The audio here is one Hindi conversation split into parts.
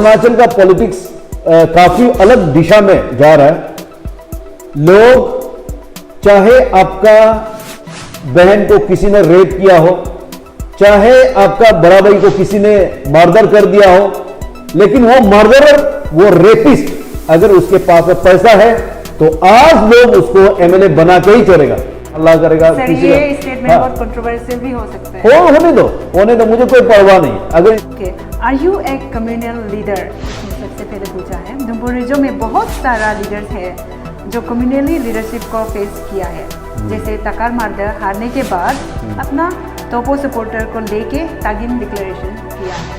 अरुणाचल का पॉलिटिक्स काफी अलग दिशा में जा रहा है। लोग, चाहे आपका बहन को किसी ने रेप किया हो, चाहे आपका बड़ा भाई को किसी ने मर्डर कर दिया हो, लेकिन वो मर्डरर, वो रेपिस्ट अगर उसके पास पैसा है तो आज लोग उसको एमएलए बना के ही छोड़ेगा। अल्लाह करेगा सर, किसी ये का स्टेटमेंट बहुत कंट्रोवर्शियल भी हो सकता है। होने दो, मुझे कोई परवाह नहीं। अगर are you a communal leader, सबसे पहले पूछा है। दुम्पोरिजो में बहुत सारा लीडर्स है जो कम्युनली लीडरशिप को फेस किया है। जैसे तकार मार्दर हारने के बाद अपना तोपो सपोर्टर को लेके तागिन डिक्लेरेशन किया है।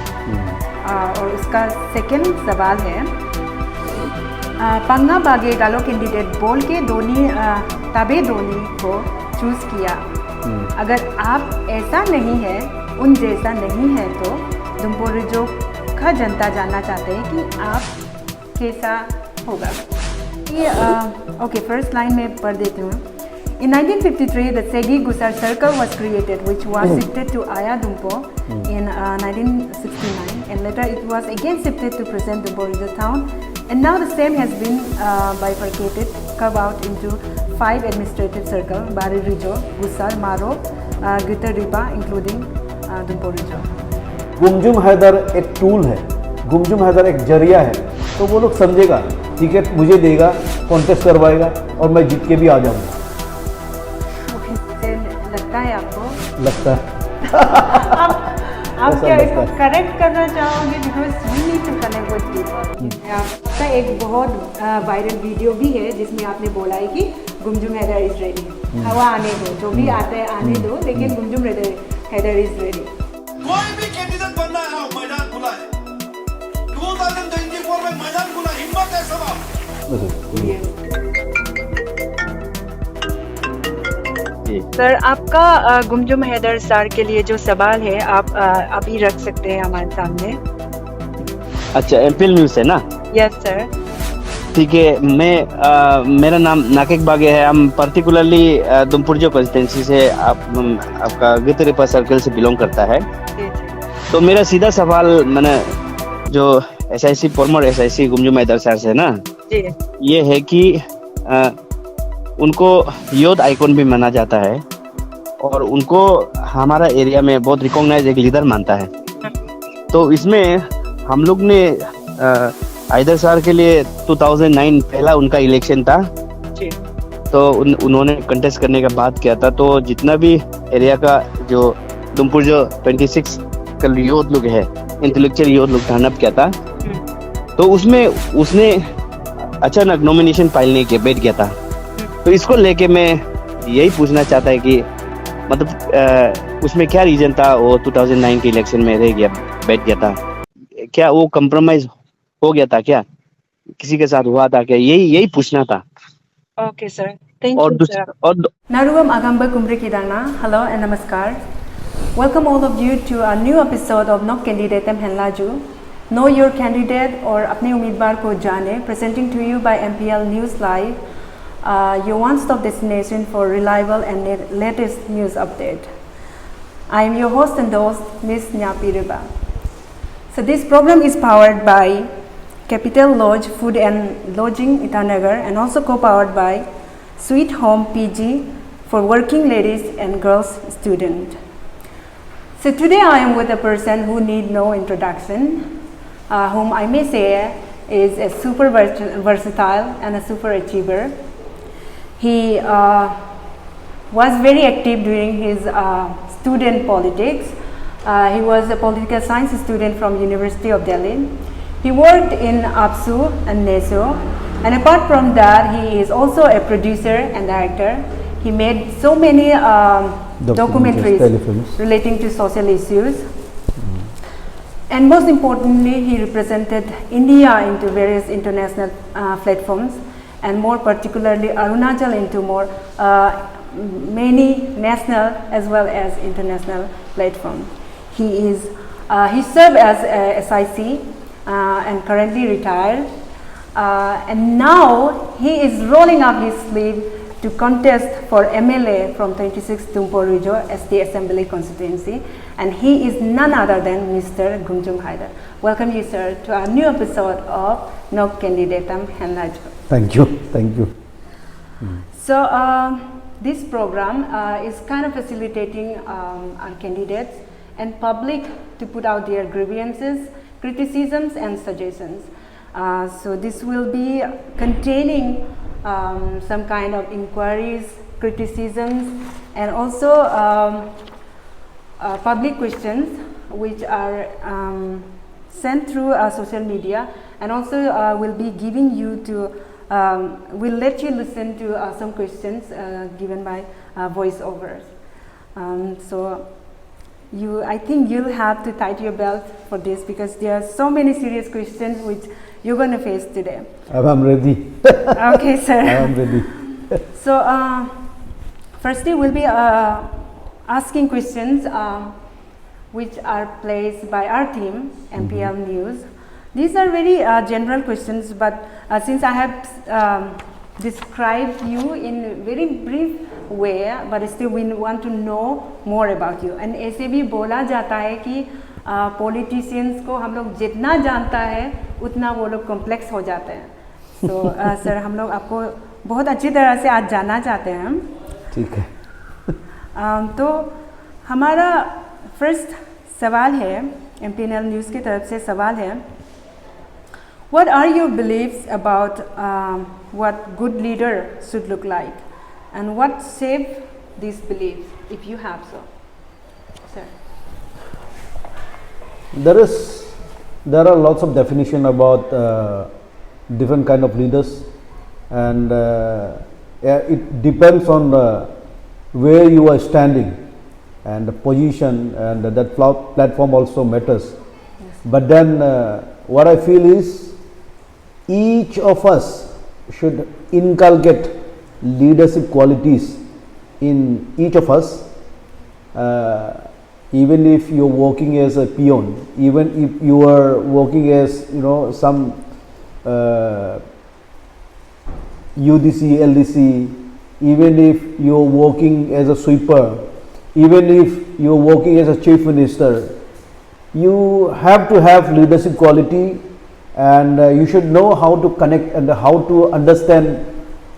और उसका सेकेंड सवाल है, पंगा बागे गालो कैंडिडेट बोल के धोनी तबे धोनी को चूज किया। अगर आप ऐसा नहीं है, उन जैसा नहीं है, तो दुम्पोरिजो का जनता जानना चाहते हैं कि आप कैसा होगा। ये ओके, फर्स्ट लाइन में पढ़ देती हूँ। In 1953, the Segi Gusar Circle was created, which was shifted to Ayadumpo in 1969, and later it was again shifted to present Dumporijo town, and now the same has been bifurcated, carved out into 5 administrative circles: Baririjo, Gusar, Maro, Gitariba, including Dumporijo. गुमजुम Haider एक टूल है, गुमजुम हैदर एक जरिया है, तो वो लोग समझेगा, टिकट मुझे देगा, कॉन्टेस्ट करवाएगा और मैं जीत के भी आ जाऊंगा। लगता है आपको? लगता है। आप क्या इसको करेक्ट करना चाहोगे? Because we need to connect with people. आपका एक बहुत वायरल वीडियो भी है जिसमें आपने बोला है कि गुमजुम हैदर इज रेडी, हवा आने दो, जो भी आता है आने दो, लेकिन गुमजुम हैदर इज रेडी। कोई भी कैंडिडेट बनना है, मैदान खुला है। 2024 में मैदान खुला, हिम्मत है सब। सर, आपका गुमजुम हैदर सर के लिए जो सवाल है आप अभी रख सकते हैं हमारे सामने। अच्छा, एमपीएल न्यूज़ है ना? Yes sir. ठीक है, मेरा नाम नाकेक बागे है। हम पर्टिकुलरली दुम्पोरिजो कॉन्स्टिट्यूंसी से आपका गितरिपा सर्कल से बिलोंग करता है। तो मेरा सीधा सवाल, मैंने जो SIC former SIC Gumjum Haider sir से ना, ये है कि उनको यूथ आइकॉन भी माना जाता है और उनको हमारा एरिया में बहुत रिकॉग्नाइज एक लीडर मानता है। तो इसमें हम लोग ने हैदर सर के लिए 2009 पहला उनका इलेक्शन था, तो उन्होंने कंटेस्ट करने का बात किया था। तो जितना भी एरिया का जो दुम्पोरिजो 26 का यूथ लोग है, इंटेलेक्चुअल यूथ लोग टर्न अप किया था, तो उसमें उसने अचानक नॉमिनेशन फाइल नहीं किया, बैठ गया था। तो इसको लेके मैं यही पूछना चाहता है कि मतलब उसमें क्या रीजन था, वो 2009 के इलेक्शन में रह गया, बैठ गया था, क्या वो कंप्रोमाइज हो गया था, क्या किसी के साथ हुआ था क्या, यही पूछना था। Okay sir, thank you sir. Naruam Agamba Kumri Kidana, hello and namaskar. Welcome all of you to a new episode of Nok Candidatem Henlaju. Know your candidate और अपने उम्मीदवार को जाने, presenting to you by MPL News Live. Your one-stop destination for reliable and latest news update. I am your host and host, Ms. Nyapi Riba. So this program is powered by Capital Lodge Food and Lodging Itanagar, and also co-powered by Sweet Home PG for working ladies and girls student. So today I am with a person who need no introduction, whom I may say is a super versatile and a super achiever. He was very active during his student politics. He was a political science student from University of Delhi. He worked in APSU and NESO, and apart from that, he is also a producer and director. He made so many documentaries relating to social issues. And most importantly, he represented India into various international platforms, and more particularly Arunachal into more many national as well as international platforms. He served as SIC and currently retired, and now he is rolling up his sleeve to contest for MLA from 26 Tumpur Rijo ST Assembly constituency, and he is none other than Mr. Gumjum Haidar. Welcome you, sir, to our new episode of Nok Candidatam Henlaju. Thank you. Thank you. So this program is kind of facilitating our candidates and public to put out their grievances, criticisms and suggestions. So this will be containing some kind of inquiries, criticisms and also public questions which are sent through social media, and also we'll be giving you to we'll let you listen to some questions given by voiceovers. So I think you'll have to tighten your belt for this, because there are so many serious questions which you're going to face today. I'm ready. Okay, sir. I am ready. So firstly, we'll be asking questions which are placed by our team, MPL News. These are very general questions, but since I have described you in a very brief way, but still we want to know more about you. And ऐसे भी बोला जाता है कि politicians को हम लोग जितना जानता है उतना वो लोग complex हो जाते हैं. So सर, हम लोग आपको बहुत अच्छी तरह से आज जानना चाहते हैं. ठीक है. तो हमारा फर्स्ट सवाल है, MPNL न्यूज़ की तरफ से सवाल है, what are your beliefs about what good leader should look like, and what shape these beliefs, if you have so, sir? There are lots of definition about different kind of leaders, and it depends on where you are standing and the position, and that platform also matters. Yes. But then what I feel is each of us should inculcate leadership qualities in each of us, even if you're working as a peon, even if you are working as some UDC, LDC, even if you're working as a sweeper, even if you're working as a chief minister, you have to have leadership quality, and you should know how to connect and how to understand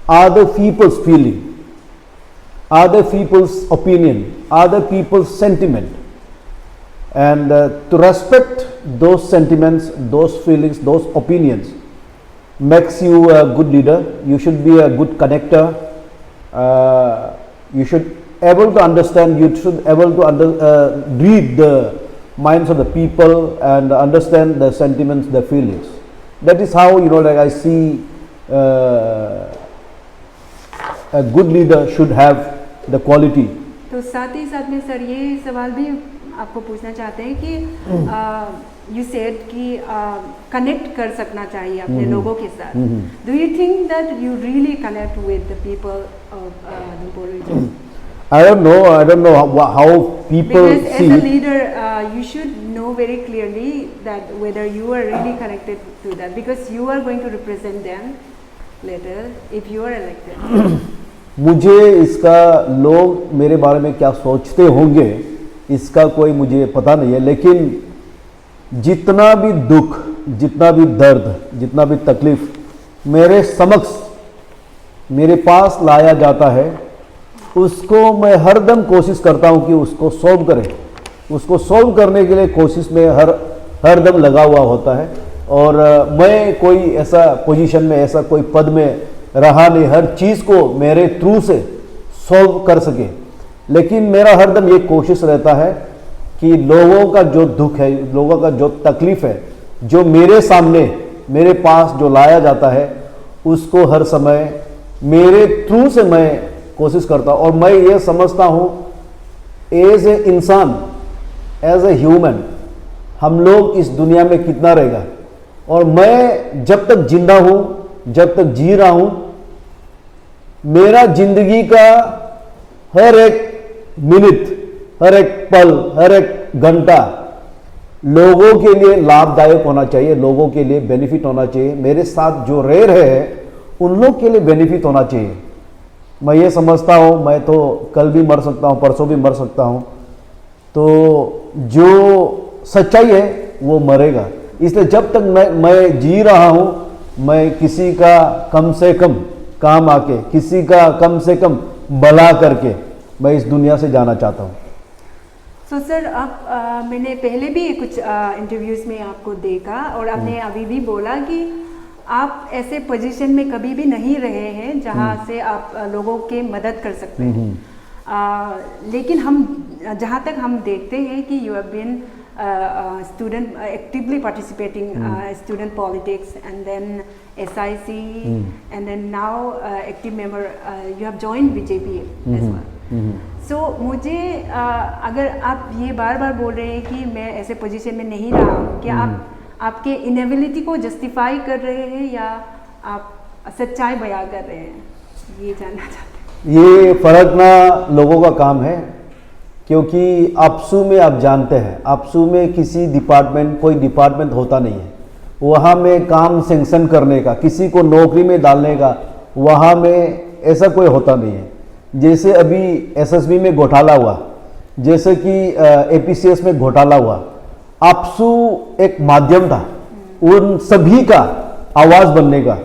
other people's feeling, other people's opinion, other people's sentiment, and to respect those sentiments, those feelings, those opinions makes you a good leader. You should be a good connector. You should able to understand, you should able to read the minds of the people and understand the sentiments, the feelings. That is how like I see a good leader should have the quality. तो साथ ही साथ में सर ये सवाल भी आपको पूछना चाहते हैं कि you said कि connect कर सकना चाहिए अपने लोगों के साथ. Do you think that you really connect with the people of Dumpur region? I don't know how people because see as a it. leader you should know very clearly that whether you are really connected to that, because you are going to represent them later if you are elected. मुझे इसका लोग मेरे बारे में क्या सोचते होंगे इसका कोई मुझे पता नहीं है, लेकिन जितना भी दुख, जितना भी दर्द, जितना भी तकलीफ मेरे समक्ष मेरे पास लाया जाता है, उसको मैं हरदम कोशिश करता हूं कि उसको सॉल्व करें. उसको सॉल्व करने के लिए कोशिश में हरदम लगा हुआ होता है. और मैं कोई ऐसा पोजीशन में, ऐसा कोई पद में रहा नहीं हर चीज़ को मेरे थ्रू से सॉल्व कर सके, लेकिन मेरा हरदम ये कोशिश रहता है कि लोगों का जो दुख है, लोगों का जो तकलीफ है, जो मेरे सामने मेरे पास जो लाया जाता है, उसको हर समय मेरे थ्रू से मैं कोशिश करता हूँ. और मैं ये समझता हूँ एज ए इंसान, एज ए ह्यूमन, हम लोग इस दुनिया में कितना रहेगा, और मैं जब तक जिंदा हूँ, जब तक जी रहा हूँ, मेरा जिंदगी का हर एक मिनट, हर एक पल, हर एक घंटा लोगों के लिए लाभदायक होना चाहिए, लोगों के लिए बेनिफिट होना चाहिए. मेरे साथ जो रह रहे हैं उन लोग के लिए बेनिफिट होना चाहिए. मैं ये समझता हूँ, मैं तो कल भी मर सकता हूँ, परसों भी मर सकता हूँ, तो जो सच्चाई है वो मरेगा। इसलिए जब तक मैं जी रहा हूँ, मैं किसी का कम से कम काम आके, किसी का कम से कम भला करके मैं इस दुनिया से जाना चाहता हूँ। तो सर आप मैंने पहले भी कुछ इंटरव्यूज़ में आपको देखा और आपने अभी भी बोला कि आप ऐसे पोजीशन में कभी भी नहीं रहे हैं जहाँ से आप लोगों के मदद कर सकते हैं। लेकिन हम जहाँ तक हम देखते हैं कि you have been student actively participating student politics and then SIC and then now active member you have joined BJP as well. So मुझे अगर आप ये बार बार बोल रहे हैं कि मैं ऐसे पोजीशन में नहीं रहा हूँ, क्या आप आपके इनेबिलिटी को जस्टिफाई कर रहे हैं या आप सच्चाई बयां कर रहे हैं, ये जानना चाहते हैं। ये फर्क ना लोगों का काम है, क्योंकि आपसू में आप जानते हैं, आपसू में किसी डिपार्टमेंट, कोई डिपार्टमेंट होता नहीं है। वहाँ में काम सैंक्शन करने का, किसी को नौकरी में डालने का, वहाँ में ऐसा कोई होता नहीं है। जैसे अभी एसएसबी में घोटाला हुआ, जैसे कि एपीसीएस में घोटाला हुआ, आपसू एक माध्यम था उन सभी का आवाज़ बनने का,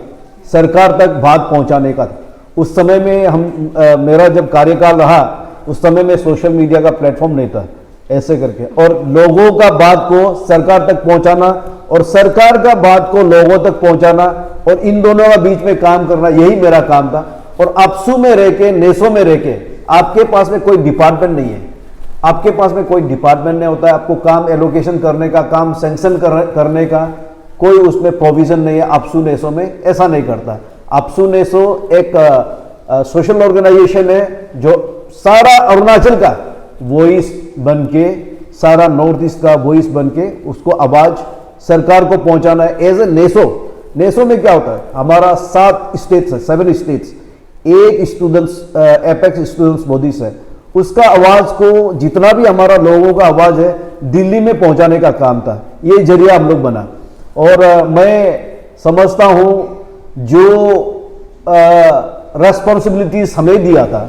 सरकार तक बात पहुँचाने का। उस समय में हम मेरा जब कार्यकाल रहा, उस समय में सोशल मीडिया का प्लेटफॉर्म नहीं था, ऐसे करके, और लोगों का बात को सरकार तक पहुंचाना और सरकार का बात को लोगों तक पहुंचाना और इन दोनों का बीच में काम करना, यही मेरा काम था। और आपसू में रह के, नेसो में रह के, आपके पास में कोई डिपार्टमेंट नहीं है, आपके पास में कोई डिपार्टमेंट नहीं होता है, आपको काम एलोकेशन करने का, काम सैंक्शन करने का कोई उसमें प्रोविजन नहीं है। आपसू नेसो में ऐसा नहीं करता। आपसू नेसो एक सोशल ऑर्गेनाइजेशन है जो सारा अरुणाचल का वॉइस बन के, सारा नॉर्थ ईस्ट का वॉइस बन के उसको आवाज सरकार को पहुंचाना है। एज ए नेसो में क्या होता है, हमारा 7 स्टेट्स है, 7 states, 8 students, apex students bodies है, उसका आवाज को, जितना भी हमारा लोगों का आवाज है, दिल्ली में पहुंचाने का काम था। ये जरिया हम लोग बना। और मैं समझता हूं जो रेस्पॉन्सिबिलिटीज हमें दिया था,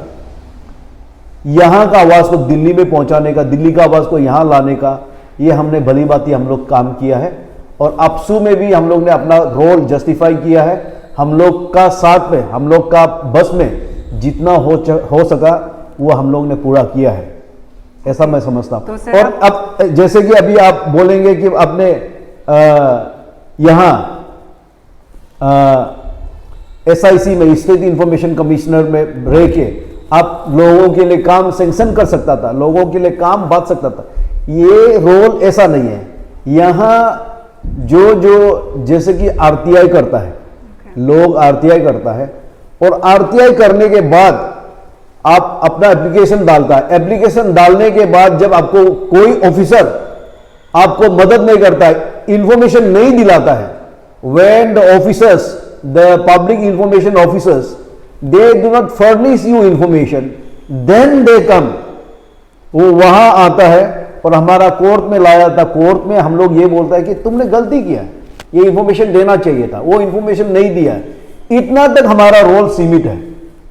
यहाँ का आवाज़ को दिल्ली में पहुंचाने का, दिल्ली का आवाज़ को यहाँ लाने का, ये हमने भली भांति हम लोग काम किया है। और आपसू में भी हम लोग ने अपना रोल जस्टिफाई किया है। हम लोग का साथ में, हम लोग का बस में जितना हो सका वो हम लोग ने पूरा किया है, ऐसा मैं समझता हूँ। तो और अब जैसे कि अभी आप बोलेंगे कि आपने यहाँ SIC में, स्टेट इंफॉर्मेशन कमिश्नर में रह के आप लोगों के लिए काम सैंक्शन कर सकता था, लोगों के लिए काम बांट सकता था। ये रोल ऐसा नहीं है। यहाँ जो जैसे कि RTI करता है, लोग RTI करता है, और RTI करने के बाद आप अपना एप्लीकेशन डालता है। एप्लीकेशन डालने के बाद जब आपको कोई ऑफिसर आपको मदद नहीं करता है, इंफॉर्मेशन नहीं दिलाता है, when the officers, the public information officers, they do not furnish you information, then they come, वो वहां आता है और हमारा कोर्ट में लाया था। कोर्ट में हम लोग ये बोलता है कि तुमने गलती किया, ये इंफॉर्मेशन देना चाहिए था, वो इंफॉर्मेशन नहीं दिया। इतना तक हमारा रोल सीमित है।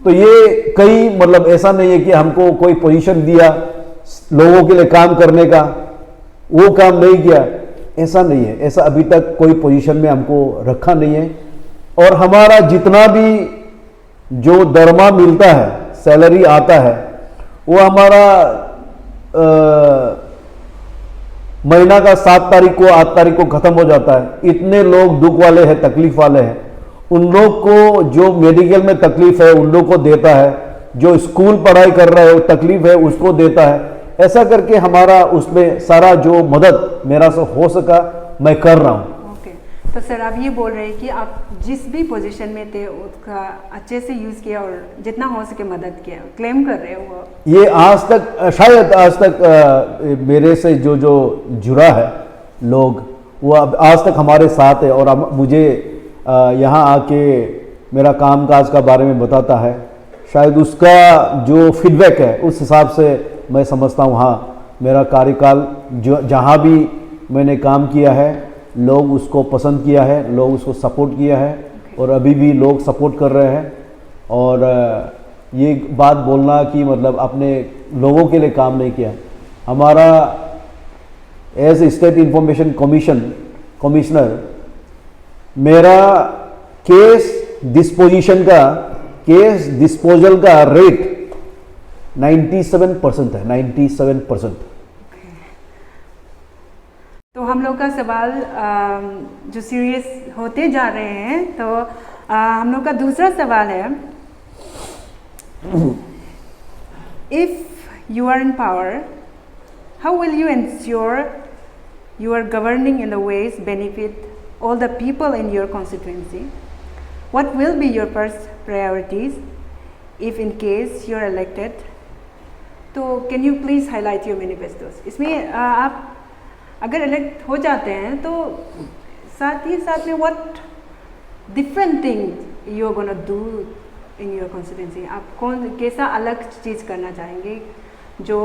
तो ये कई, मतलब ऐसा नहीं है कि हमको कोई पोजीशन दिया लोगों के लिए काम करने का, वो काम नहीं किया, ऐसा नहीं है। ऐसा अभी तक कोई पोजीशन में हमको रखा नहीं है। और हमारा जितना भी जो दरमा मिलता है, सैलरी आता है, वो हमारा महीना का 7 तारीख को, 8 तारीख को खत्म हो जाता है। इतने लोग दुख वाले हैं, तकलीफ वाले हैं, उन लोग को जो मेडिकल में तकलीफ है उन लोग को देता है, जो स्कूल पढ़ाई कर रहे हो तकलीफ है उसको देता है। ऐसा करके हमारा उसमें सारा जो मदद मेरा से हो सका मैं कर रहा हूँ। तो सर आप ये बोल रहे हैं कि आप जिस भी पोजीशन में थे उसका अच्छे से यूज़ किया और जितना हो सके मदद किया, क्लेम कर रहे हो। ये आज तक, शायद आज तक मेरे से जो जुड़ा है लोग, वो अब आज तक हमारे साथ है। और अब मुझे यहाँ आके मेरा कामकाज का बारे में बताता है, शायद उसका जो फीडबैक है उस हिसाब से मैं समझता हूँ हाँ, मेरा कार्यकाल जो जहाँ भी मैंने काम किया है, लोग उसको पसंद किया है, लोग उसको सपोर्ट किया है, और अभी भी लोग सपोर्ट कर रहे हैं। और ये बात बोलना कि मतलब आपने लोगों के लिए काम नहीं किया। हमारा एज स्टेट इंफॉर्मेशन कमिश्नर मेरा केस डिस्पोजल का रेट 97% है, 97%। तो हम लोग का सवाल जो सीरियस होते जा रहे हैं, तो हम लोग का दूसरा सवाल है, if you are in power, how will you ensure you are governing in the ways benefit all the people in your constituency? What will be your first priorities if in case you are elected? तो can you please highlight your manifestos? इसमें आप अगर इलेक्ट हो जाते हैं तो साथ ही साथ में what different things you are gonna do in your constituency? आप कौन कैसा अलग चीज़ करना चाहेंगे जो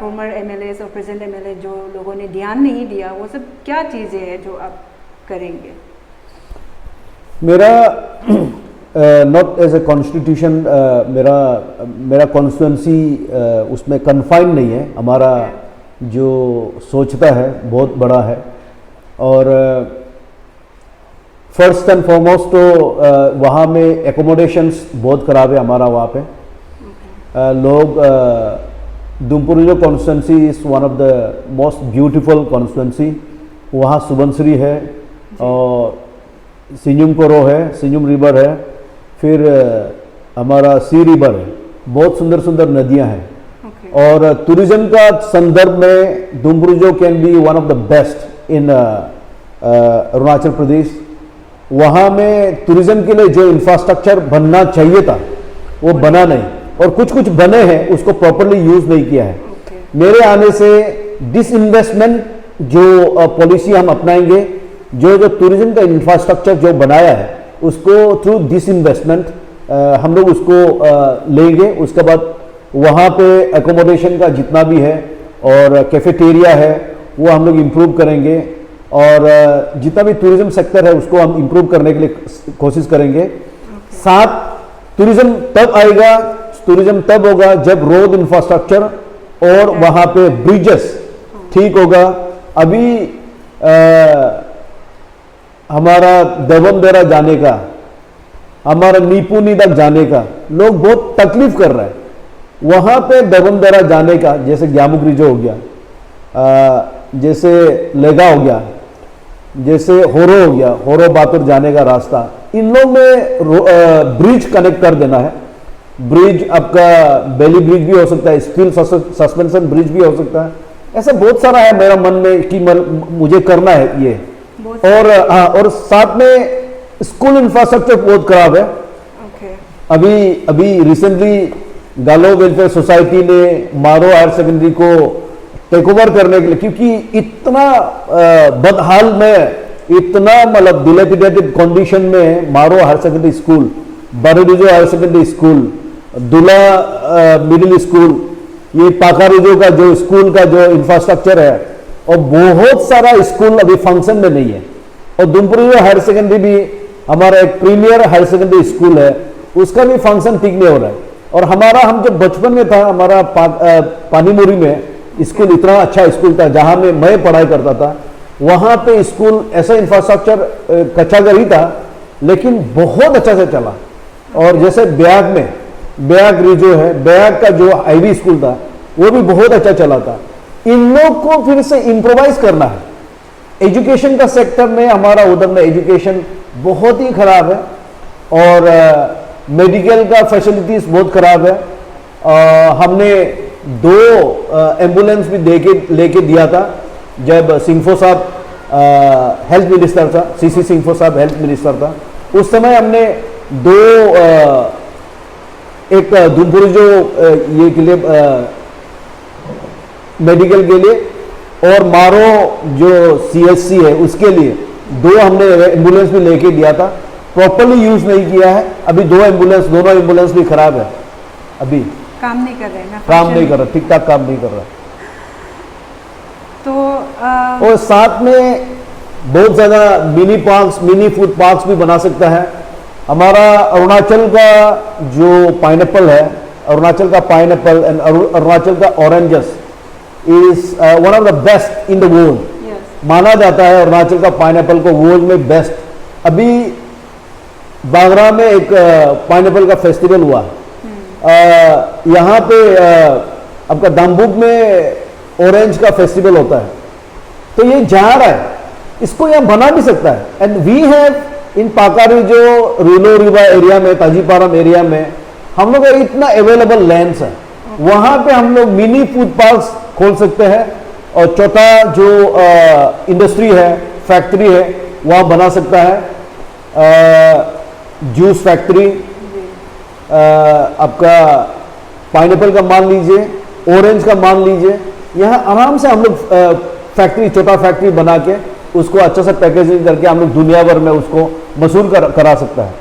फॉर्मर एमएलए और प्रेजेंट एमएलए जो लोगों ने ध्यान नहीं दिया, वो सब क्या चीज़ें हैं जो आप करेंगे? मेरा नॉट एज ए कॉन्स्टिट्यूशन, मेरा कॉन्स्टिट्यूंसी उसमें कन्फाइंड नहीं है। हमारा जो सोचता है बहुत बड़ा है, और फर्स्ट एंड फॉरमोस्ट तो वहाँ में एकोमोडेशंस बहुत ख़राब है हमारा वहाँ पे। लोग Dumporijo constituency is one of the most beautiful constituency. वहाँ सुबनसिरी है और सिंजुम कोरो है, सिंजुम रिवर है, फिर हमारा सी रिवर है, बहुत सुंदर सुंदर नदियाँ हैं। और टूरिज्म का संदर्भ में Dumporijo can be one of the best in Arunachal Pradesh. वहाँ में टूरिज्म के लिए जो इंफ्रास्ट्रक्चर बनना चाहिए था वो बना नहीं, और कुछ कुछ बने हैं उसको प्रॉपरली यूज नहीं किया है। मेरे आने से डिसइन्वेस्टमेंट जो पॉलिसी हम अपनाएंगे, जो टूरिज्म का इंफ्रास्ट्रक्चर जो बनाया है उसको थ्रू डिसइन्वेस्टमेंट हम लोग उसको लेंगे। उसके बाद वहाँ पे एकोमोडेशन का जितना भी है और कैफेटेरिया है वो हम लोग इम्प्रूव करेंगे, और जितना भी टूरिज्म सेक्टर है उसको हम इम्प्रूव करने के लिए कोशिश करेंगे। साथ टूरिज्म तब आएगा, टूरिज्म तब होगा जब रोड इंफ्रास्ट्रक्चर और वहाँ पे ब्रिजेस ठीक होगा। अभी हमारा दबमदेरा जाने का, हमारा नीपुनी तक जाने का लोग बहुत तकलीफ कर रहे हैं। वहाँ पे दबमदेरा जाने का, जैसे ग्यामुग्रिजो हो गया, जैसे लेगा हो गया, जैसे होरो हो गया, होरो बातुर जाने का रास्ता, इन लोग में ब्रिज कनेक्ट कर देना है। ब्रिज आपका बेली ब्रिज भी हो सकता है, स्टील सस्पेंशन ब्रिज भी हो सकता है। ऐसा बहुत सारा है मेरा मन में कि मुझे करना है ये। और साथ में स्कूल इंफ्रास्ट्रक्चर बहुत खराब है। अभी रिसेंटली गालो वेलफेयर सोसाइटी ने मारो हायर सेकेंडरी को टेक ओवर करने के लिए, क्योंकि इतना बदहाल में, इतना मतलब डिलेपिडेटेड कंडीशन में Maro higher secondary school, Barodijo higher secondary school, Dula middle school, ये पाकारिजो का जो स्कूल का जो इंफ्रास्ट्रक्चर है, और बहुत सारा स्कूल अभी फंक्शन में नहीं है। और दुमपुरजो हायर सेकेंडरी भी हमारा एक प्रीमियर हायर सेकेंडरी स्कूल है, उसका भी फंक्शन ठीक नहीं हो रहा है। और हम जब बचपन में था, हमारा पानीमुरी में स्कूल इतना अच्छा स्कूल था जहां में मैं पढ़ाई करता था। वहां पे स्कूल ऐसा इंफ्रास्ट्रक्चर कच्चा घर ही था, लेकिन बहुत अच्छा से चला। और जैसे ब्याग रिजो है, ब्याग का जो आईवी स्कूल था वो भी बहुत अच्छा चला था। इन लोग को फिर से इम्प्रोवाइज करना है। एजुकेशन का सेक्टर में हमारा उधर में एजुकेशन बहुत ही खराब है, और मेडिकल का फैसिलिटीज बहुत खराब है। हमने 2 एम्बुलेंस भी लेके दिया था जब सिंफो साहब हेल्थ मिनिस्टर था, सीसी सिंफो साहब हेल्थ मिनिस्टर था। उस समय हमने 2 एक दुमपुरजो ये के लिए मेडिकल के लिए, और मारो जो सीएचसी है उसके लिए 2 हमने एम्बुलेंस भी लेके दिया था। प्रॉपरली यूज नहीं किया है। अभी दोनों एम्बुलेंस भी खराब है, अभी काम नहीं कर रहे हैं ना, काम नहीं कर रहा, ठीक ठाक काम नहीं कर रहा। तो और साथ में बहुत ज्यादा मिनी फूड पार्क्स भी बना सकता है। हमारा अरुणाचल का जो पाइनएप्पल है अरुणाचल का पाइनएप्पल एंड अरुणाचल का oranges is one of the best in the world. Yes. माना जाता है अरुणाचल का पाइनएप्पल को वर्ल्ड में बेस्ट। अभी बागरा में एक पाइनएप्पल का फेस्टिवल हुआ। यहाँ पे आपका दाम्बुक में ऑरेंज का फेस्टिवल होता है। तो ये जा रहा है, इसको यहाँ बना भी सकता है। एंड वी हैव इन पाकारी जो रूलो रिवा एरिया में, ताजीपारम एरिया में हम लोग का इतना अवेलेबल लैंड्स है, वहां पे हम लोग मिनी फूड पार्क्स खोल सकते हैं और छोटा जो इंडस्ट्री है, फैक्ट्री है, वहाँ बना सकता है। जूस फैक्ट्री, आपका पाइनएप्पल का मान लीजिए, ऑरेंज का मान लीजिए, यहाँ आराम से हम लोग फैक्ट्री, छोटा फैक्ट्री बना के उसको अच्छा सा पैकेजिंग करके हम लोग दुनिया भर में उसको मशहूर करा सकता है।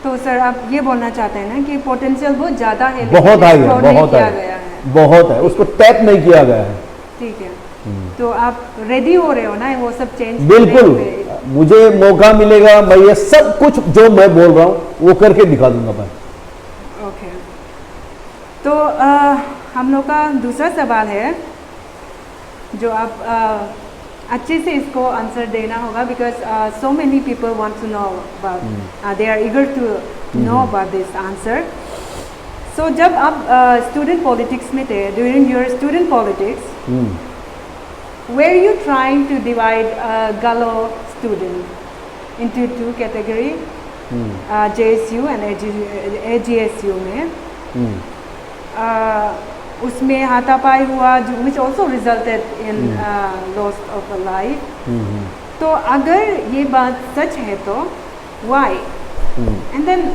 तो सर आप ये बोलना चाहते हैं ना कि पोटेंशियल बहुत ज़्यादा है, बहुत हाई है, explore नहीं बहुत किया है, गया है। बहुत है, उसको टैप नहीं किया गया है। ठीक है, तो आप रेडी हो रहे हो ना वो सब चेंज? बिल्कुल, मुझे मौका मिलेगा मैं ये सब कुछ जो मैं बोल रहा हूँ वो करके दिखा दूंगा मैं। ओके, तो हम लोग का दूसरा सवाल है जो आप अच्छे से इसको आंसर देना होगा, because so many people want to know about, they are eager to know about this answer. So जब आप स्टूडेंट पॉलिटिक्स में थे, during your student politics, were you trying to divide Galo student into two category, JSU and AGSU में? उसमें हाथापाई हुआ, which also resulted in loss of a life. तो अगर ये बात सच है तो why? And then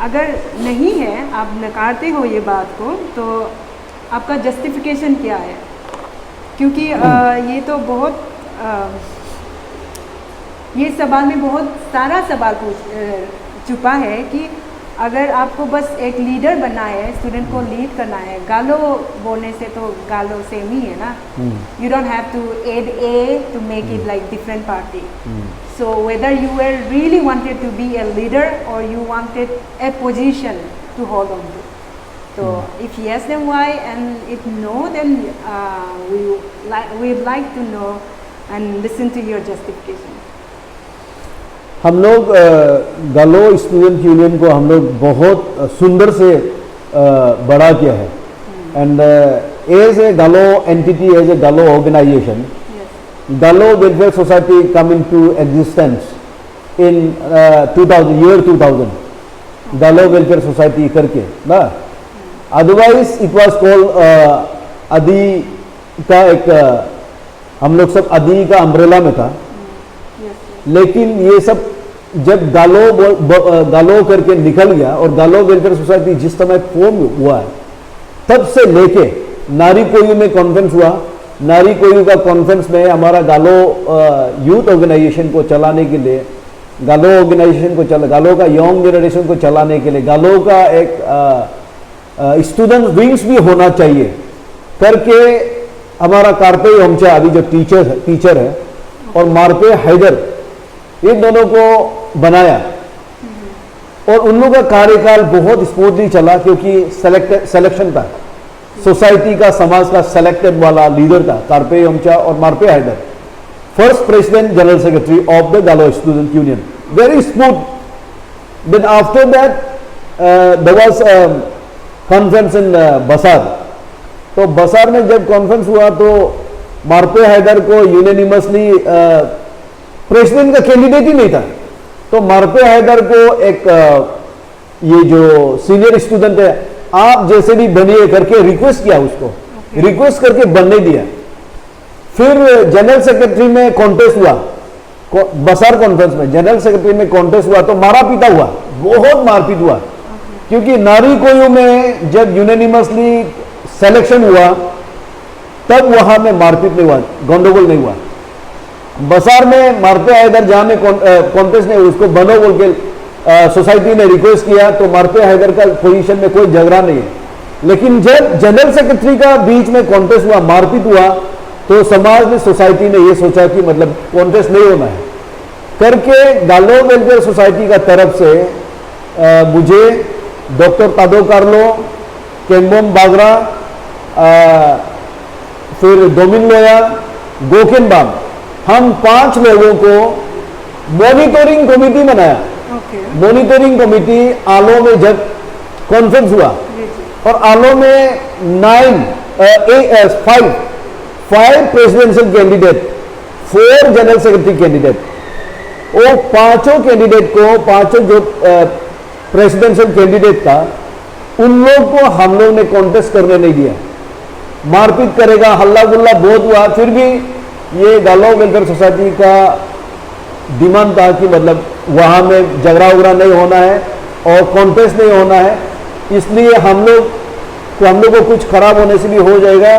अगर नहीं है, आप नकारते हो ये बात को, तो आपका जस्टिफिकेशन क्या है? क्योंकि ये तो बहुत ये सवाल में बहुत सारा सवाल छुपा है कि अगर आपको बस एक लीडर बनना है, स्टूडेंट को लीड करना है, गालो बोलने से तो गालो सेम ही है ना। You don't have to add a to make it like different party. So whether you were really wanted to be a leader और you wanted a position to hold on to. So if yes, then why? And if no, then we'd like to know and listen to your justification. हम लोग गालो स्टूडेंट यूनियन को हम लोग बहुत सुंदर से बड़ा किया है। एंड एज ए गालो entity, as a Galo organisation, Galo welfare society come in to existence in 2000 Galo welfare society करके ना। अदरवाइज इट वाज कॉल्ड आदि का एक हम लोग सब आदि का अम्ब्रेला में था। लेकिन ये सब जब गालो करके निकल गया और गालो वेलफेयर सोसाइटी जिस समय फॉर्म हुआ है, तब से लेके नारी कोयू में कॉन्फ्रेंस हुआ। नारी कोयू का कॉन्फ्रेंस में हमारा गालो यूथ ऑर्गेनाइजेशन को चलाने के लिए, गालो ऑर्गेनाइजेशन को गालो का यंग जनरेशन को चलाने के लिए गालो का एक स्टूडेंट विंग्स भी होना चाहिए करके हमारा कार्पे योमचा अभी जो टीचर है और मार्पे हैदर, इन दोनों को बनाया। और उन लोगों का कार्यकाल बहुत स्मूथली चला क्योंकि सिलेक्शन था, सोसाइटी का, समाज का सेलेक्टेड वाला लीडर था कार्पे योमचा और Marpe Haider, first president general secretary of the Galo student union, very smooth. Then after that there was conference in Basar. तो बसार में जब कॉन्फ्रेंस हुआ तो मार्पे हैदर को यूनानिमसली प्रेसिडेंट का कैंडिडेट ही नहीं था, तो मार्पे हैदर को एक ये जो सीनियर स्टूडेंट है, आप जैसे भी बनिए करके रिक्वेस्ट किया उसको, रिक्वेस्ट करके बनने दिया। फिर जनरल सेक्रेटरी में कॉन्टेस्ट हुआ, बसार कॉन्फ्रेंस में जनरल सेक्रेटरी में कॉन्टेस्ट हुआ तो मारा पीटा हुआ, बहुत मारपीट हुआ। क्योंकि नारी कोयू में जब यूनानिमसली सिलेक्शन हुआ तब वहां में मारपीट नहीं हुआ, गंडगोल नहीं हुआ। बसार में मार्पे हैदर जहां में कॉन्टेस्ट ने उसको बनो बोल के सोसाइटी ने रिक्वेस्ट किया तो मार्पे हैदर का पोजीशन में कोई झगड़ा नहीं है। लेकिन जब जनरल सेक्रेटरी का बीच में कॉन्टेस्ट हुआ, मारपीट हुआ, तो समाज ने, सोसाइटी ने ये सोचा कि मतलब कॉन्टेस्ट नहीं होना है करके गालो वेलफेयर सोसाइटी का तरफ से मुझे डॉक्टर तादो कार्लो केम्बोम बागरा, फिर डोमिन लोया, गोकेन बाम, हम 5 लोगों को मॉनिटरिंग कमेटी बनाया। मॉनिटरिंग कमेटी आलो में जब कॉन्फ्रेंस हुआ और आलो में 5 presidential candidate, 4 general secretary candidate, वो 5 कैंडिडेट को, 5 जो प्रेसिडेंशियल कैंडिडेट था, उन लोग को हम लोग ने कॉन्टेस्ट करने नहीं दिया। मारपीट करेगा, हल्ला गुल्ला बहुत हुआ, फिर भी ये गालो वेलफेयर सोसाइटी का डिमांड था कि मतलब वहां में झगड़ा उगड़ा नहीं होना है और कॉन्टेस्ट नहीं होना है, इसलिए हम लोग को कुछ खराब होने से भी हो जाएगा,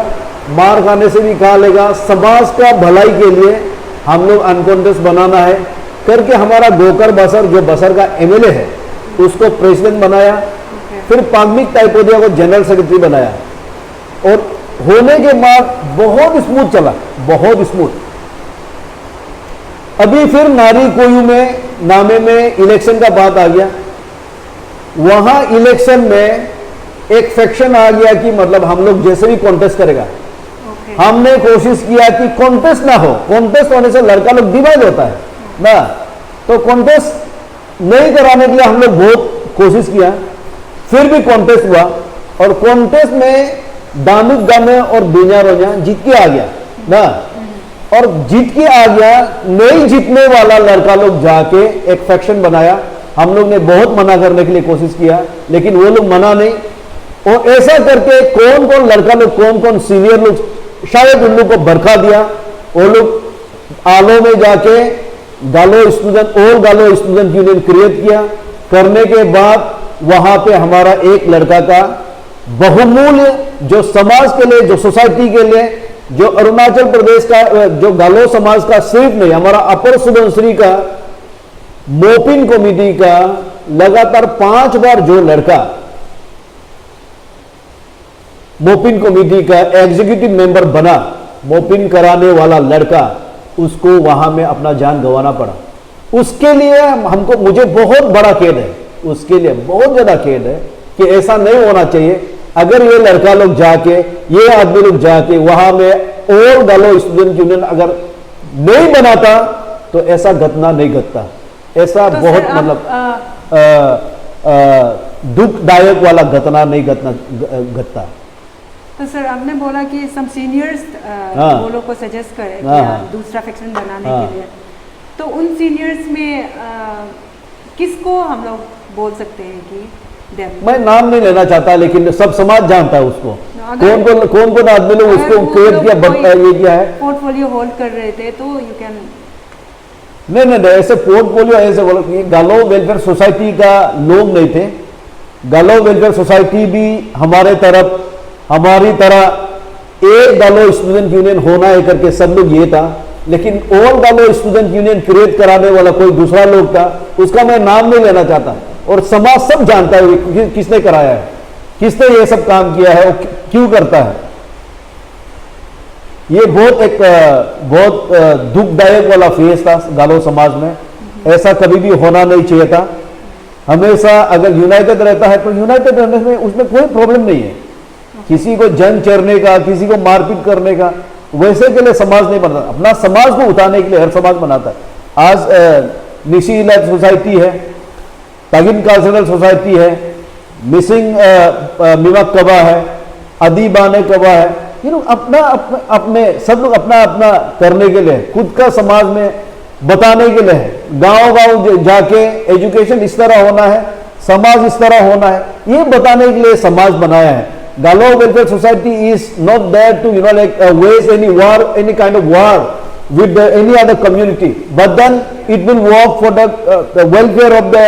मार खाने से भी खा लेगा, समाज का भलाई के लिए हम लोग अनकॉन्टेस्ट बनाना है करके हमारा गोकर बसर, जो बसर का एमएलए है, उसको प्रेसिडेंट बनाया। फिर पागमिक टाइपोडिया को जनरल सेक्रेटरी बनाया और होने के बाद बहुत स्मूथ चला, बहुत स्मूथ। अभी फिर नारी कोयू में नामे में इलेक्शन का बात आ गया। वहां इलेक्शन में एक फैक्शन आ गया कि मतलब हम लोग जैसे भी कॉन्टेस्ट करेगा। हमने कोशिश किया कि कॉन्टेस्ट ना हो, कॉन्टेस्ट होने से लड़का लोग डिवाइड होता है ना, तो कॉन्टेस्ट नहीं कराने के लिए हम लोग बहुत कोशिश किया। फिर भी कॉन्टेस्ट हुआ और कॉन्टेस्ट में दानुक गामे और बिना रोजा जीत के आ गया ना, और जीत के आ गया। नहीं जीतने वाला लड़का लोग जाके एक फैक्शन बनाया। हम लोग ने बहुत मना करने के लिए कोशिश किया, लेकिन वो लोग मना नहीं, और ऐसा करके कौन कौन लड़का लोग, कौन कौन सीनियर लोग, शायद उन लोग को बरखा दिया। वो लोग आलो में जाके गालो स्टूडेंट यूनियन क्रिएट किया। करने के बाद वहां पे हमारा एक लड़का का बहुमूल्य, जो समाज के लिए, जो सोसाइटी के लिए, जो अरुणाचल प्रदेश का, जो गालो समाज का सिर्फ नहीं, हमारा अपर सुबनश्री का मोपिन कमेटी का लगातार 5 बार जो लड़का मोपिन कमेटी का एग्जीक्यूटिव मेंबर बना, मोपिन कराने वाला लड़का, उसको वहां में अपना जान गंवाना पड़ा। उसके लिए हमको, मुझे बहुत बड़ा खेद है, उसके लिए बहुत ज्यादा खेद है कि ऐसा नहीं होना चाहिए। अगर ये लड़का लोग जाके, ये आदमी लोग जाके वहां में और गालो स्टूडेंट यूनियन अगर नहीं बनाता तो ऐसा घटना नहीं घटता। ऐसा तो बहुत मतलब दुखदायक वाला घटना नहीं घटता। तो सर आपने बोला कि सम सीनियर्स वो लोग को सजेस्ट करे दूसरा फैक्शन बनाने के लिए, तो उन सीनियर्स में किसको हम लोग बोल सकते हैं कि मैं नाम नहीं लेना चाहता, लेकिन सब समाज जानता है उसको, कौन कौन आदमी लोग उसको क्रिएट किया, ये किया है। पोर्टफोलियो होल्ड कर रहे थे तो यू कैन नहीं, ऐसे पोर्टफोलियो ऐसे बोलो कि गालो वेलफेयर सोसाइटी का लोग नहीं थे। गालो वेलफेयर सोसाइटी भी हमारी तरह एक गालो स्टूडेंट यूनियन होना है करके सब लोग ये था, लेकिन ऑल गालो स्टूडेंट यूनियन क्रिएट कराने वाला कोई दूसरा लोग था, उसका मैं नाम नहीं लेना चाहता। और समाज सब जानता है कि किसने कराया है, किसने ये सब काम किया है और क्यों करता है। ये बहुत दुखदायक वाला फेज था गालो समाज में। ऐसा कभी भी होना नहीं चाहिए था। हमेशा अगर यूनाइटेड रहता है तो यूनाइटेड रहने में उसमें कोई प्रॉब्लम नहीं है। किसी को जंग चढ़ने का, किसी को मारपीट करने का, वैसे के लिए समाज नहीं बनता। अपना समाज को उठाने के लिए हर समाज बनाता है। आज निशी इलाज सोसाइटी है, तागिन कल्चरल सोसाइटी है, मिसिंग मिमक कबा है, अदीबाने कबा है, ये लोग अपने सब लोग अपना करने के लिए, खुद का समाज में बताने के लिए है। गांव जाके एजुकेशन इस तरह होना है, समाज इस तरह होना है, ये बताने के लिए समाज बनाया है। Galo welfare society is not there to wage any war, any kind of war with any other community, but then it will work for the welfare of the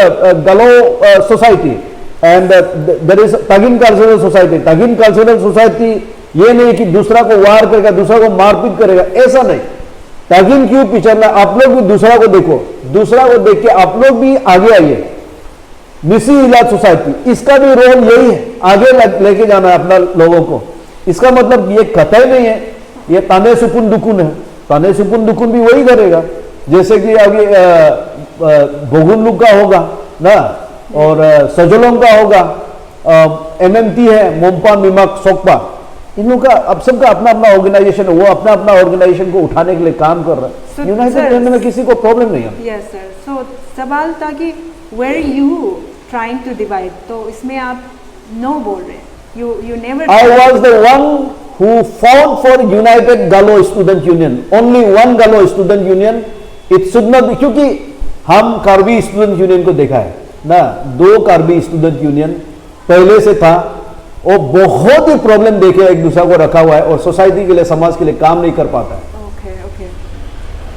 Galo society. And there is Tagin Cultural Society. Tagin Cultural Society ये नहीं कि दूसरा को वार करेगा, दूसरा को मारपीट करेगा, ऐसा नहीं। तागिन क्यों पिक्चर में आप लोग भी दूसरा को देखो, दूसरा को देख के आप लोग भी आगे आइए। मिसी इलाज सोसाइटी, इसका भी रोल यही है, आगे लेके जाना है अपना लोगों को। इसका मतलब ये कतई नहीं है ये ताने सुकुन दुकुन है। ताने सुकुन दुकुन भी वही करेगा, जैसे कि आगे बोगुनलू का होगा ना, और सजलों का होगा, MMT है, मोम्पा मिमाक सोकपा, इन लोगों का अब सबका अपना अपना ऑर्गेनाइजेशन है, वो अपना अपना ऑर्गेनाइजेशन को उठाने के लिए काम कर रहा है। यूनाइटेड नेशन में किसी को प्रॉब्लम नहीं है। यस सर, सो सवाल था कि were you trying to divide, तो इसमें आप नो बोल रहे हैं, you never। I was the one who fought for United Gallo Student Union, only one Gallo Student Union, it should not be, क्योंकि हम कार्बी स्टूडेंट यूनियन को देखा है ना, 2 कार्बी स्टूडेंट यूनियन पहले से था, और बहुत ही प्रॉब्लम देखे एक दूसरा को रखा हुआ है, और सोसाइटी के लिए समाज के लिए काम नहीं कर पाता है। ओके,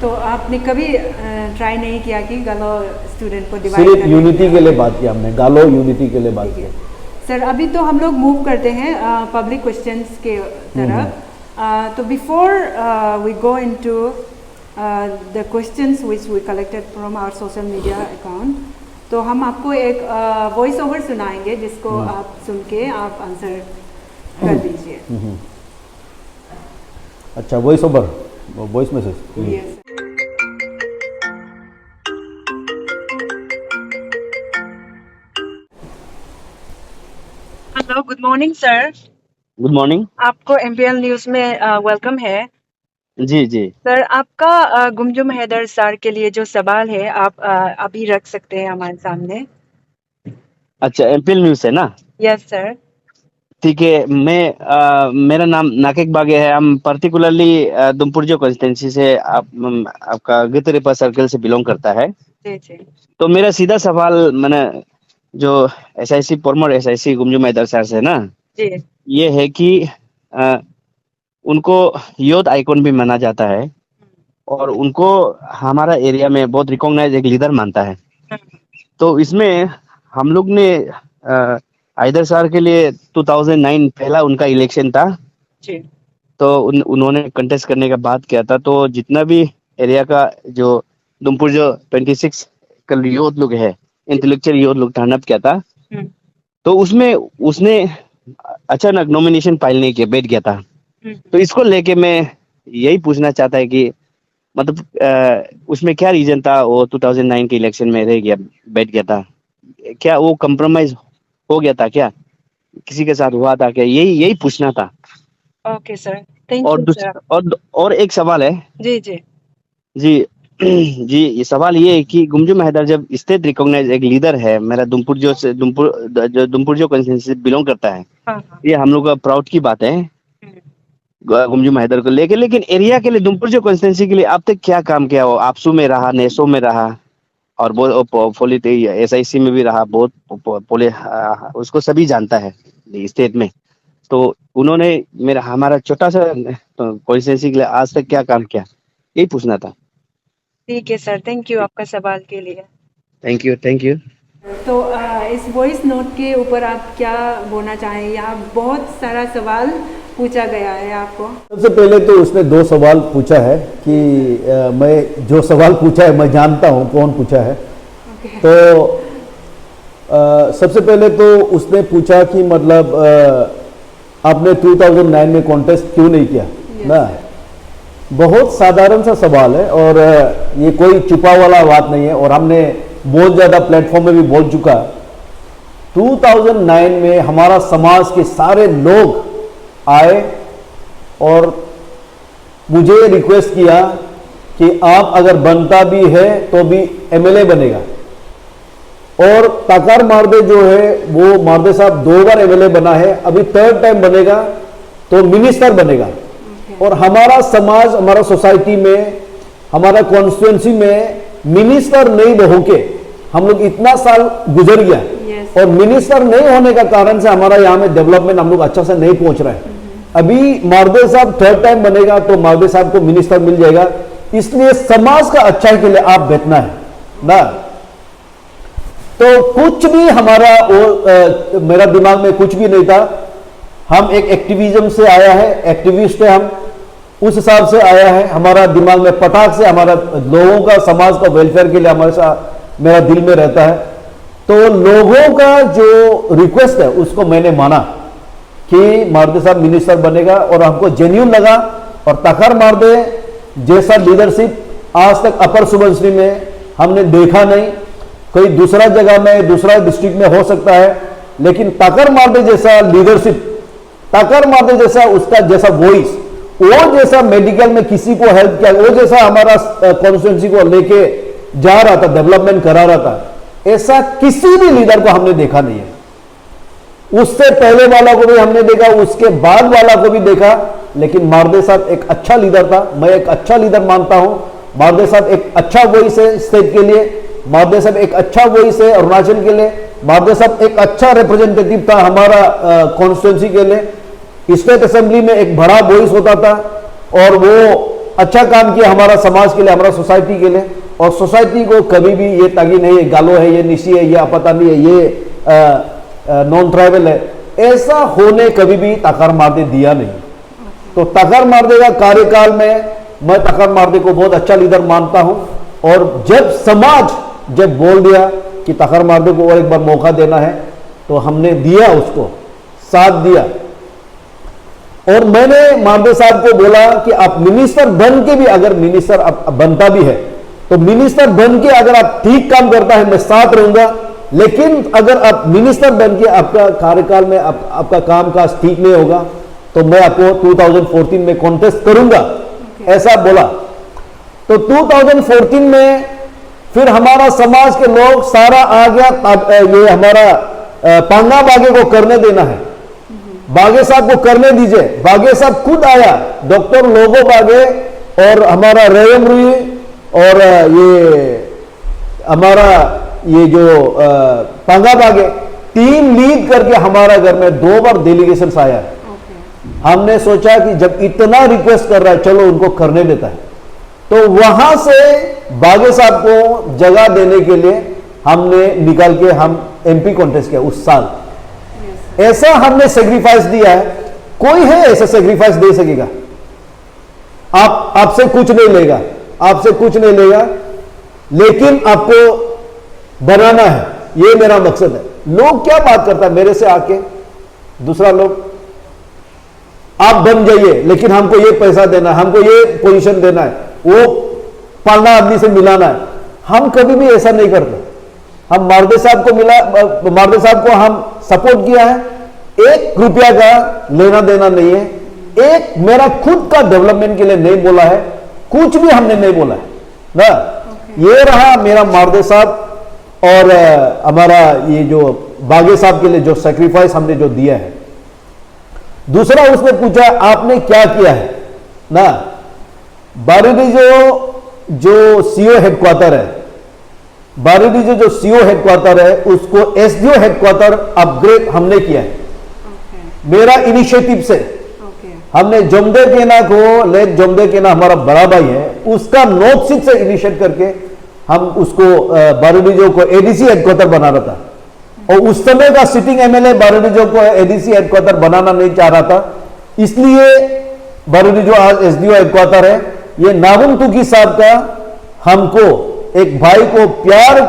तो आपने कभी ट्राई नहीं किया कि गालो स्टूडेंट को डिवाइड सिर्फ यूनिटी के लिए बात किया हमने, गालो यूनिटी के लिए बात किया। सर अभी तो हम लोग मूव करते हैं पब्लिक क्वेश्चंस के तरफ। तो before we go into the questions which we collected from our social media account, तो हम आपको एक वॉइस ओवर सुनाएंगे जिसको आप सुन के आप आंसर कर दीजिए। अच्छा, voice over, voice message. Yes. Hello, good morning sir. Good morning. आपको MPL न्यूज में वेलकम है। जी जी सर, आपका गुमजुम हैदर सर के लिए जो सवाल है आप अभी रख सकते हैं हमारे सामने। अच्छा, MPL न्यूज है ना? Yes sir. ठीक है, मेरा नाम नाकेक बागे है। हम पर्टिकुलरली दुमपुरजो कॉन्स्टिट्यूंसी से आपका गितरेपा सर्कल से बिलोंग करता है। जी। तो मेरा सीधा सवाल मैंने जो SIC former SIC Gumjum Haider sir से ना, जी, ये है कि उनको यूथ आइकॉन भी माना जाता है, और उनको हमारा एरिया में बहुत रिकॉग्नाइज एक लीडर मानता है। तो इसमें हम लोग ने हैदर सर के लिए 2009 पहला उनका इलेक्शन था जी। तो उन्होंने कंटेस्ट करने का बात किया था। तो जितना भी एरिया का जो दुमपुर जो 26 का यूथ लोग है, इंटेलेक्चुअल यूथ लोग टर्न अप किया था, तो उसमें उसने अचानक नॉमिनेशन फाइल नहीं किया, बैठ गया था। तो इसको लेके मैं यही पूछना चाहता है कि मतलब उसमें क्या रीजन था, वो 2009 के इलेक्शन में रह गया, बैठ गया था, क्या वो कॉम्प्रोमाइज हो गया था, क्या किसी के साथ हुआ था क्या, यही पूछना था। Okay sir, thank you sir. और एक सवाल है। जी जी, ये सवाल ये है कि गुमजुम हैदर जब स्टेट रिकॉग्नाइज एक लीडर है, मेरा दुमपुर जो कॉन्स्टिट्यूंसी से बिलोंग करता है। हाँ। ये हम लोग का प्राउड की बात है गुमजुम हैदर को लेके। लेकिन एरिया के लिए, दुमपुर जो कॉन्स्टिट्यूंसी के लिए अब तक क्या काम किया? हो आपसू में रहा, नेसो में रहा, और बहुत SIC में भी रहा, बहुत उसको सभी जानता है स्टेट में। तो उन्होंने हमारा छोटा सा कॉन्स्टिट्यूंसी के लिए आज तक क्या काम किया, यही पूछना था। ठीक है सर, थैंक यू आपका सवाल के लिए। Thank you. तो इस वॉइस नोट के ऊपर आप क्या बोलना चाहें? यहाँ बहुत सारा सवाल पूछा गया है आपको। सबसे पहले तो उसने 2 सवाल पूछा है कि मैं जो सवाल पूछा है मैं जानता हूँ कौन पूछा है। तो सबसे पहले तो उसने पूछा कि मतलब आपने 2009 में कॉन्टेस्ट क्यों नहीं किया ना। बहुत साधारण सा सवाल है, और ये कोई छुपा वाला बात नहीं है, और हमने बहुत ज़्यादा प्लेटफॉर्म में भी बोल चुका। 2009 में हमारा समाज के सारे लोग आए और मुझे रिक्वेस्ट किया कि आप अगर बनता भी है तो भी MLA बनेगा। और ताकार मारदे जो है वो मारदे साहब 2 बार MLA बना है, अभी 3rd टाइम बनेगा तो मिनिस्टर बनेगा। और हमारा समाज, हमारा सोसाइटी में, हमारा कॉन्स्टिट्यूंसी में मिनिस्टर नहीं बहो के हम लोग इतना साल गुजर गया। और मिनिस्टर नहीं होने का कारण से हमारा यहाँ में डेवलपमेंट हम लोग अच्छा से नहीं पहुंच रहे हैं। अभी मारदे साहब 3rd टाइम बनेगा तो मारदे साहब को मिनिस्टर मिल जाएगा। इसलिए समाज का अच्छाई के लिए आप बैठना है ना। तो कुछ भी हमारा मेरा दिमाग में कुछ भी नहीं था। हम एक एक्टिविज्म से आया है, एक्टिविस्ट है हम, उस हिसाब से आया है। हमारा दिमाग में पटाख से हमारा लोगों का, समाज का वेलफेयर के लिए हमारे साथ मेरा दिल में रहता है। तो लोगों का जो रिक्वेस्ट है उसको मैंने माना कि मारदे साहब मिनिस्टर बनेगा, और हमको जेन्यून लगा। और तखर मारदे जैसा लीडरशिप आज तक अपर सुबनसिरी में हमने देखा नहीं। कोई दूसरा जगह में, दूसरा डिस्ट्रिक्ट में हो सकता है, लेकिन ताकर मारदे जैसा लीडरशिप, ताकर मारदे जैसा उसका जैसा वॉइस, वो जैसा मेडिकल में किसी को हेल्प किया, वो जैसा हमारा कॉन्स्टिट्यूंसी को लेके जा रहा था, डेवलपमेंट करा रहा था, ऐसा किसी भी लीडर को हमने देखा नहीं है। उससे पहले वाला को भी हमने देखा, उसके बाद वाला को भी देखा, लेकिन मारदे साहब एक अच्छा लीडर था। मैं एक अच्छा लीडर मानता हूं। मारदे साहब एक अच्छा वॉइस है स्टेट के लिए, मारदे साहब एक अच्छा वॉइस है अरुणाचल के लिए, मारदे साहब एक अच्छा रिप्रेजेंटेटिव था हमारा कॉन्स्टिट्यूंसी के लिए। स्टेट असेंबली में एक बड़ा वॉइस होता था और वो अच्छा काम किया हमारा समाज के लिए, हमारा सोसाइटी के लिए। और सोसाइटी को कभी भी ये तागी नहीं है, गालो है, ये निशी है, ये अपता नहीं है, ये नॉन ट्राइबल है, ऐसा होने कभी भी ताकर मारदे दिया नहीं। तो ताकर मारदे का कार्यकाल में मैं ताकर मारदे को बहुत अच्छा लीडर मानता हूं। और जब समाज जब बोल दिया कि ताकर मारदे को और एक बार मौका देना है, तो हमने दिया, उसको साथ दिया। और मैंने मारदे साहब को बोला कि आप मिनिस्टर बन के भी, अगर मिनिस्टर बनता भी है तो मिनिस्टर बन के अगर आप ठीक काम करता है मैं साथ रहूंगा, लेकिन अगर आप मिनिस्टर बन के आपका कार्यकाल में आपका काम काज ठीक नहीं होगा तो मैं आपको 2014 में कॉन्टेस्ट करूंगा, ऐसा बोला। तो 2014 में फिर हमारा समाज के लोग सारा आ गया, ये हमारा पांगा बागे को करने देना है, बागे साहब को करने दीजिए। बागे साहब खुद आया, डॉक्टर लोगो बागे और हमारा रेयम रुई और ये हमारा ये जो पांगा बागे टीम लीड करके हमारा घर में 2 बार डेलीगेशन आया। हमने सोचा कि जब इतना रिक्वेस्ट कर रहा है चलो उनको करने देता है। तो वहां से बागे साहब को जगह देने के लिए हमने निकाल के हम एमपी कॉन्टेस्ट किया उस साल। ऐसा हमने सेक्रीफाइस दिया है, कोई है ऐसा सेक्रीफाइस दे सकेगा? आपसे कुछ नहीं लेगा, आपसे कुछ नहीं लेगा, लेकिन आपको बनाना है, ये मेरा मकसद है। लोग क्या बात करता है मेरे से आके, दूसरा लोग आप बन जाइए लेकिन हमको ये पैसा देना है, हमको ये पोजीशन देना है, वो पालना आदमी से मिलाना है। हम कभी भी ऐसा नहीं करते। हम मारदे साहब को मारदे साहब को हम सपोर्ट किया है, 1 रुपया का लेना देना नहीं है, एक मेरा खुद का डेवलपमेंट के लिए नहीं बोला है, कुछ भी हमने नहीं बोला है ना। ये रहा मेरा मारदे साहब और हमारा ये जो बागे साहब के लिए जो सैक्रिफाइस हमने जो दिया है। दूसरा उसने पूछा आपने क्या किया है ना। बारूदी जो सीओ हेडक्वार्टर है, बारूदी जो सीओ हेडक्वार्टर है उसको एसडीओ हेडक्वार्टर अपग्रेड हमने किया है। मेरा इनिशिएटिव से हमने जमदे केना को, लेट जमदे केना हमारा बड़ा भाई है, उसका नॉर्थ सीट से इनिशिएट करके हम उसको बारूदी को एडीसी हेडक्वार्टर बना रहा था। और उस समय का सिटिंग एमएलए बारूदी को एडीसी हेडक्वार्टर बनाना नहीं चाह रहा था, इसलिए बारूदी आज एसडीओ हेडक्वार्टर है। ये नागुम तुकी साहब का हमको एक भाई को प्यार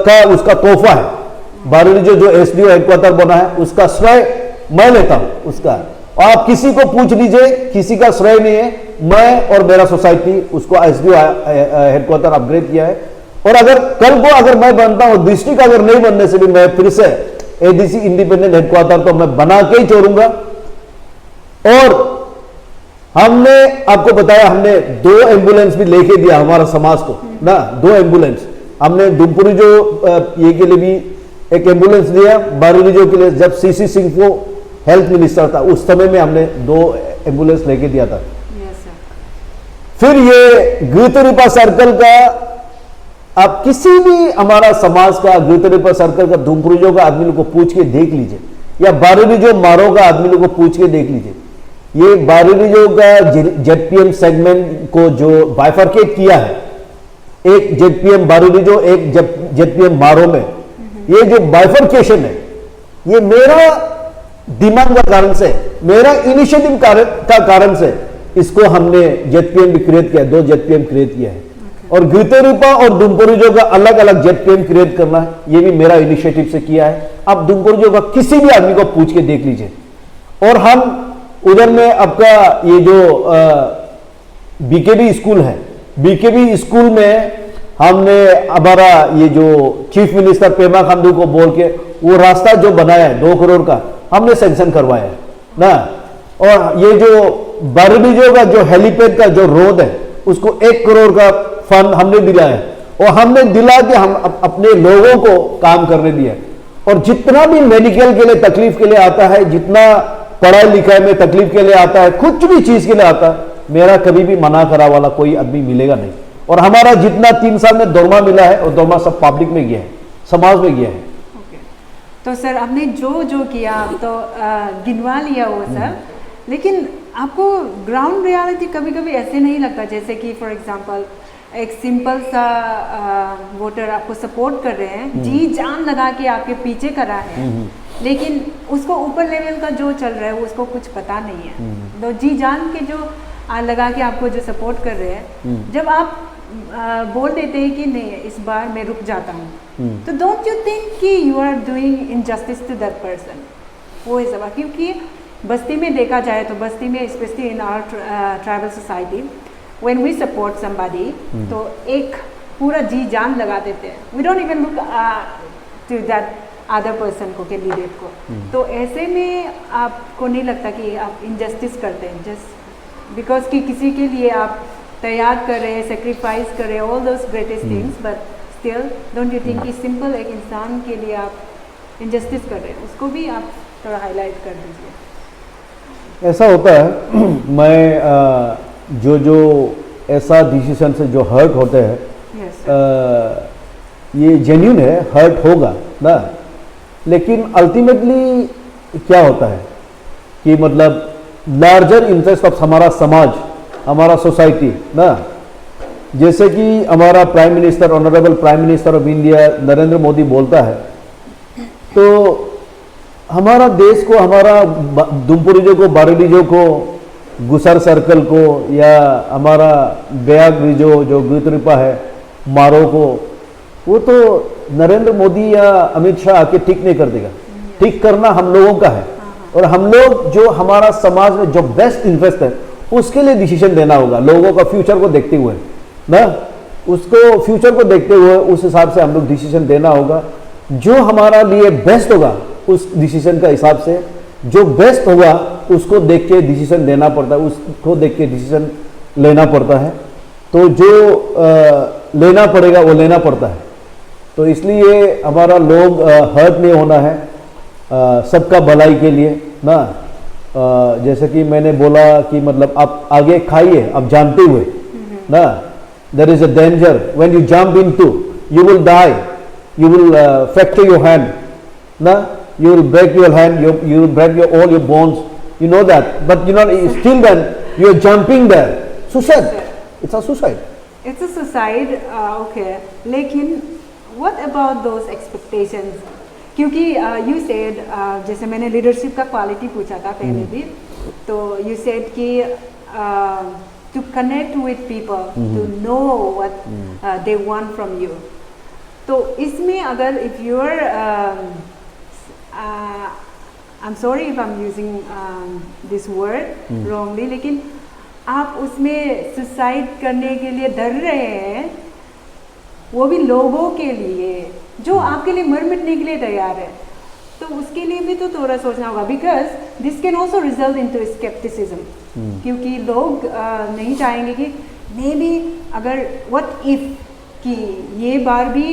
का उसका तोहफा है। बारूदी जो एसडीओ हेडक्वार्टर बना है उसका श्रेय मैं लेता हूं उसका। आप किसी को पूछ लीजिए, किसी का श्रेय नहीं है, मैं और मेरा सोसाइटी उसको एसडीओ हेडक्वार्टर अपग्रेड किया है। और अगर कल को अगर मैं बनता हूं, डिस्ट्रिक्ट अगर नहीं बनने से भी मैं फिर से एडीसी इंडिपेंडेंट हेडक्वार्टर तो मैं बना के ही छोड़ूंगा। और हमने आपको बताया हमने 2 एम्बुलेंस भी लेके दिया हमारा समाज को ना, 2 एम्बुलेंस हमने डुमपुरी जो ये के लिए भी एक एम्बुलेंस दिया, बारूदी के लिए जब सीसी सिंह को हेल्थ मिनिस्टर था उस समय में हमने 2 एम्बुलेंस लेके दिया था। फिर ये गिरतरिपा सर्कल का, आप किसी भी हमारा समाज का गिरतरिपा सर्कल का डुमपुरी का आदमी को पूछ के देख लीजिए, या बारूदी मारो का आदमी को पूछ के देख लीजिए। ये बारूदी का जेडपीएम सेगमेंट को जो बाइफरकेट किया है, एक जेडपीएम बारूदी एक जेडपीएम मारो में, ये जो बाइफरकेशन है ये मेरा दिमाग का कारण से, मेरा इनिशिएटिव का कारण से इसको हमने जेडपीएम भी क्रिएट किया, 2 जेडपीएम क्रिएट किया है। और गिरतरिपा और डुमपुरी का अलग अलग जेडपीएम क्रिएट करना ये भी मेरा इनिशिएटिव से किया है। आप डुमपुरी का किसी भी आदमी को पूछ के देख लीजिए। और हम उधर में आपका ये जो बीकेबी स्कूल है, बीकेबी स्कूल में हमने हमारा ये जो चीफ मिनिस्टर पेमा खांडू को बोल के वो रास्ता जो बनाया है 2 करोड़ का हमने सैंक्शन करवाया है ना। और ये जो बारबीजो का जो हेलीपैड का जो रोड है उसको 1 करोड़ का फंड हमने दिला है और हमने दिला के हम अपने लोगों को काम करने दिया। और जितना भी मेडिकल के लिए तकलीफ के लिए आता है, जितना पढ़ाई लिखाई में तकलीफ के लिए आता है, कुछ भी चीज के लिए आता है, मेरा कभी भी मना करा वाला कोई आदमी मिलेगा नहीं। और हमारा जितना 3 साल में दौरमा मिला है और दौरमा सब पब्लिक में गया है, समाज में गया है। तो सर आपने जो जो किया आप तो गिनवा लिया वो सर, लेकिन आपको ग्राउंड रियलिटी कभी कभी ऐसे नहीं लगता जैसे कि फॉर एग्जांपल एक सिंपल सा वोटर आपको सपोर्ट कर रहे हैं, जी जान लगा के आपके पीछे करा है, लेकिन उसको ऊपर लेवल का जो चल रहा है वो उसको कुछ पता नहीं है। तो जी जान के जो लगा के आपको जो सपोर्ट कर रहे हैं, जब आप बोल देते हैं कि नहीं इस बार मैं रुक जाता हूँ, तो डोंट यू थिंक कि you are doing injustice to that person? वो है सवाल। क्योंकि बस्ती में देखा जाए तो बस्ती में specially in our tribal society when we support somebody तो एक पूरा जी जान लगा देते हैं, we don't even look to that other person को, कैंडिडेट को। तो ऐसे में आपको नहीं लगता कि आप इनजस्टिस करते हैं जस्ट बिकॉज कि किसी के लिए आप तैयार कर रहे हैं, सेक्रीफाइस कर रहे हैं, all those greatest things, but still don't you think कि सिंपल एक इंसान के लिए आप इनजस्टिस कर रहे हैं? उसको भी आप थोड़ा हाईलाइट कर दीजिए। ऐसा होता है मैं जो ऐसा डिसीजन से जो हर्ट होते हैं, ये जेन्युइन है, हर्ट होगा ना, लेकिन अल्टीमेटली क्या होता है कि मतलब लार्जर इंटरेस्ट ऑफ हमारा समाज, हमारा सोसाइटी ना, जैसे कि हमारा prime minister, honourable prime minister of India Narendra Modi बोलता है, तो हमारा देश को, हमारा दुमपुरिजो को, बारेलीजो को, गुसर सर्कल को, या हमारा बेयाग रिजो जो गुतरिपा है, मारो को, वो तो नरेंद्र मोदी या अमित शाह आके ठीक नहीं कर देगा। ठीक करना हम लोगों का है, और हम लोग जो हमारा समाज में जो बेस्ट इंटरेस्ट है उसके लिए डिसीजन देना होगा, लोगों का फ्यूचर को देखते हुए ना, उसको फ्यूचर को देखते हुए उस हिसाब से हम लोग डिसीजन देना होगा। जो हमारा लिए बेस्ट होगा उस डिसीजन का हिसाब से, जो बेस्ट होगा उसको देख के डिसीजन देना पड़ता है, उसको देख के डिसीजन लेना पड़ता है। तो जो लेना पड़ेगा वो लेना पड़ता है। तो इसलिए हमारा लोग हर्ट नहीं होना है, सबका भलाई के लिए ना। जैसे कि मैंने बोला कि मतलब आप आगे खाइए, आप जानते हुए ना, there is a danger when you jump into, you will die, you will fracture your hand na, you will break your hand, you will break all your bones, you know that, but you know still then you are jumping there, suicide, it's a suicide, it's a suicide. Okay, लेकिन what about those expectations? क्योंकि you said जैसे मैंने लीडरशिप का क्वालिटी पूछा था पहले भी, तो you said कि to connect with people, to know what they want from you. तो इसमें अगर if you're I'm sorry if I'm using this word wrongly, लेकिन आप उसमें सुसाइड करने के लिए डर रहे हैं, वो भी लोगों के लिए जो आपके लिए मर मिटने के लिए तैयार है, तो उसके लिए भी तो थोड़ा सोचना होगा, because this can also result into scepticism. क्योंकि लोग नहीं चाहेंगे कि मे बी अगर व्हाट इफ कि ये बार भी,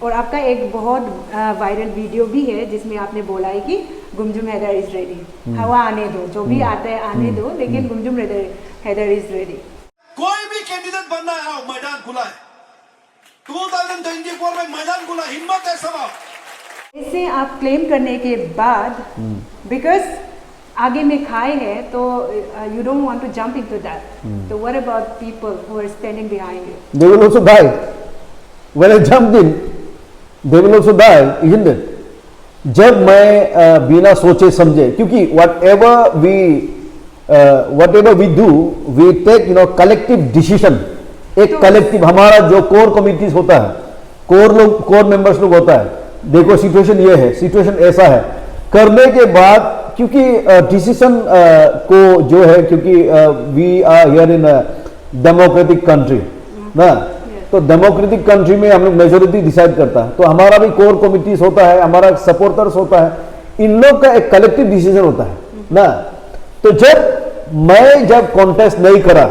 और आपका एक बहुत वायरल वीडियो भी है जिसमें आपने बोला है कि गुमजुम हैदर इज रेडी, हवा आने दो, जो भी आता है आने दो, लेकिन गुमजुम हैदर इज रेडी। कोई भी कैंडिडेट बनना है, आओ, मैदान खुला है। 2024 में मैदान खुला, हिम्मत है सब। इसे आप क्लेम करने के बाद, बिकॉज आगे में खाए हैं, तो you don't want to jump into that, तो what about people who are standing behind you? They will also die. When I jumped in, they will also die, isn't it? जब मैं बिना सोचे समझे, क्योंकि whatever we do, we take collective decision. एक कलेक्टिव, हमारा जो कोर कमिटीज होता है, कोर मेंबर्स लोग होता है, देखो सिचुएशन ये है, सिचुएशन ऐसा है, करने के बाद, क्योंकि डिसीजन को जो है, क्योंकि we are here in democratic country ना, तो डेमोक्रेटिक कंट्री में हम लोग मेजोरिटी डिसाइड करता है, तो हमारा भी कोर कमिटीज होता है, हमारा सपोर्टर्स होता है, इन लोग का एक कलेक्टिव डिसीजन होता है ना। तो जब कॉन्टेस्ट नहीं करा,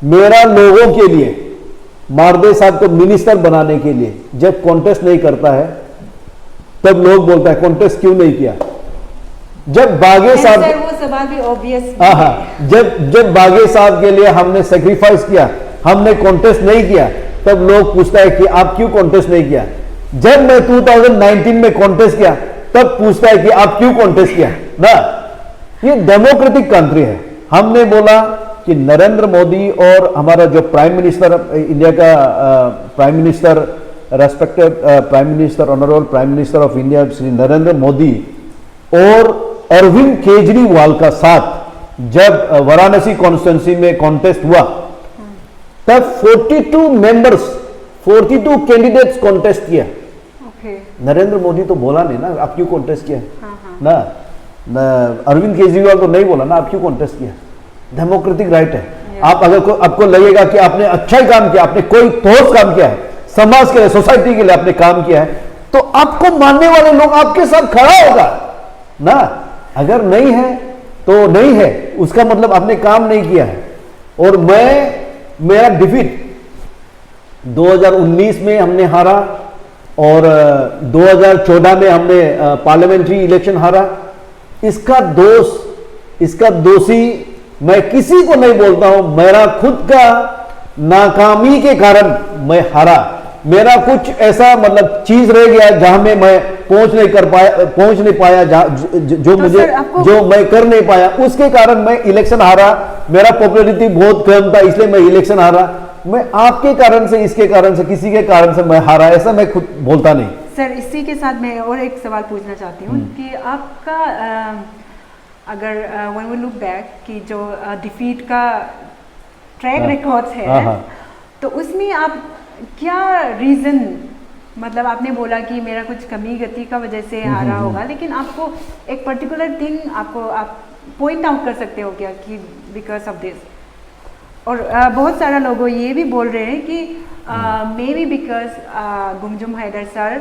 मेरा लोगों के लिए, मारदे साहब को मिनिस्टर बनाने के लिए जब कॉन्टेस्ट नहीं करता है, तब लोग बोलता है कॉन्टेस्ट क्यों नहीं किया। जब बागे साहब, वो सवाल भी ऑब्वियस, जब बागे साहब के लिए हमने सेक्रीफाइस किया, हमने कॉन्टेस्ट नहीं किया, तब लोग पूछता है कि आप क्यों कॉन्टेस्ट नहीं किया। जब मैं 2019 में कॉन्टेस्ट किया, तब पूछता है कि आप क्यों कॉन्टेस्ट किया ना। ये डेमोक्रेटिक कंट्री है। हमने बोला कि नरेंद्र मोदी और हमारा जो प्राइम मिनिस्टर इंडिया का prime minister, respected prime minister, honourable prime minister of India Shri Narendra Modi और अरविंद केजरीवाल का साथ जब वाराणसी कॉन्स्टिट्यूंसी में कॉन्टेस्ट हुआ, तब 42 मेंबर्स, 42 कैंडिडेट्स कॉन्टेस्ट किया। नरेंद्र मोदी तो बोला नहीं ना आप क्यों कॉन्टेस्ट किया ना, अरविंद केजरीवाल तो नहीं बोला ना आप क्यों कॉन्टेस्ट किया। डेमोक्रेटिक राइट है। आप अगर आपको लगेगा कि आपने अच्छा ही काम किया, आपने कोई ठोस काम किया है, समाज के लिए, सोसाइटी के लिए आपने काम किया है, तो आपको मानने वाले लोग आपके साथ खड़ा होगा ना। अगर नहीं है तो नहीं है, उसका मतलब आपने काम नहीं किया है। और मेरा डिफीट 2019 में हमने हारा और 2014 में हमने पार्लियामेंट्री इलेक्शन हारा। इसका दोषी मैं किसी को नहीं बोलता हूं, मेरा खुद का नाकामी के कारण मैं हारा। मेरा कुछ ऐसा मतलब चीज रह गया जहां में मैं पहुंच नहीं पाया जो मैं कर नहीं पाया, उसके कारण मैं इलेक्शन हारा। मेरा पॉपुलैरिटी बहुत कम था, इसलिए मैं इलेक्शन हारा। मैं आपके कारण से, इसके कारण से, किसी के कारण से मैं हारा, ऐसा मैं खुद बोलता नहीं। सर इसी के साथ मैं और एक सवाल पूछना चाहती हूँ कि आपका अगर व्हेन वी लुक बैक कि जो डिफीट का ट्रैक रिकॉर्ड्स है, तो उसमें आप क्या रीज़न, मतलब आपने बोला कि मेरा कुछ कमी गति का वजह से हारा होगा, लेकिन आपको एक पर्टिकुलर थिंग आप पॉइंट आउट कर सकते हो क्या कि बिकॉज ऑफ दिस। और बहुत सारा लोग ये भी बोल रहे हैं कि maybe because Gumjum Haider sir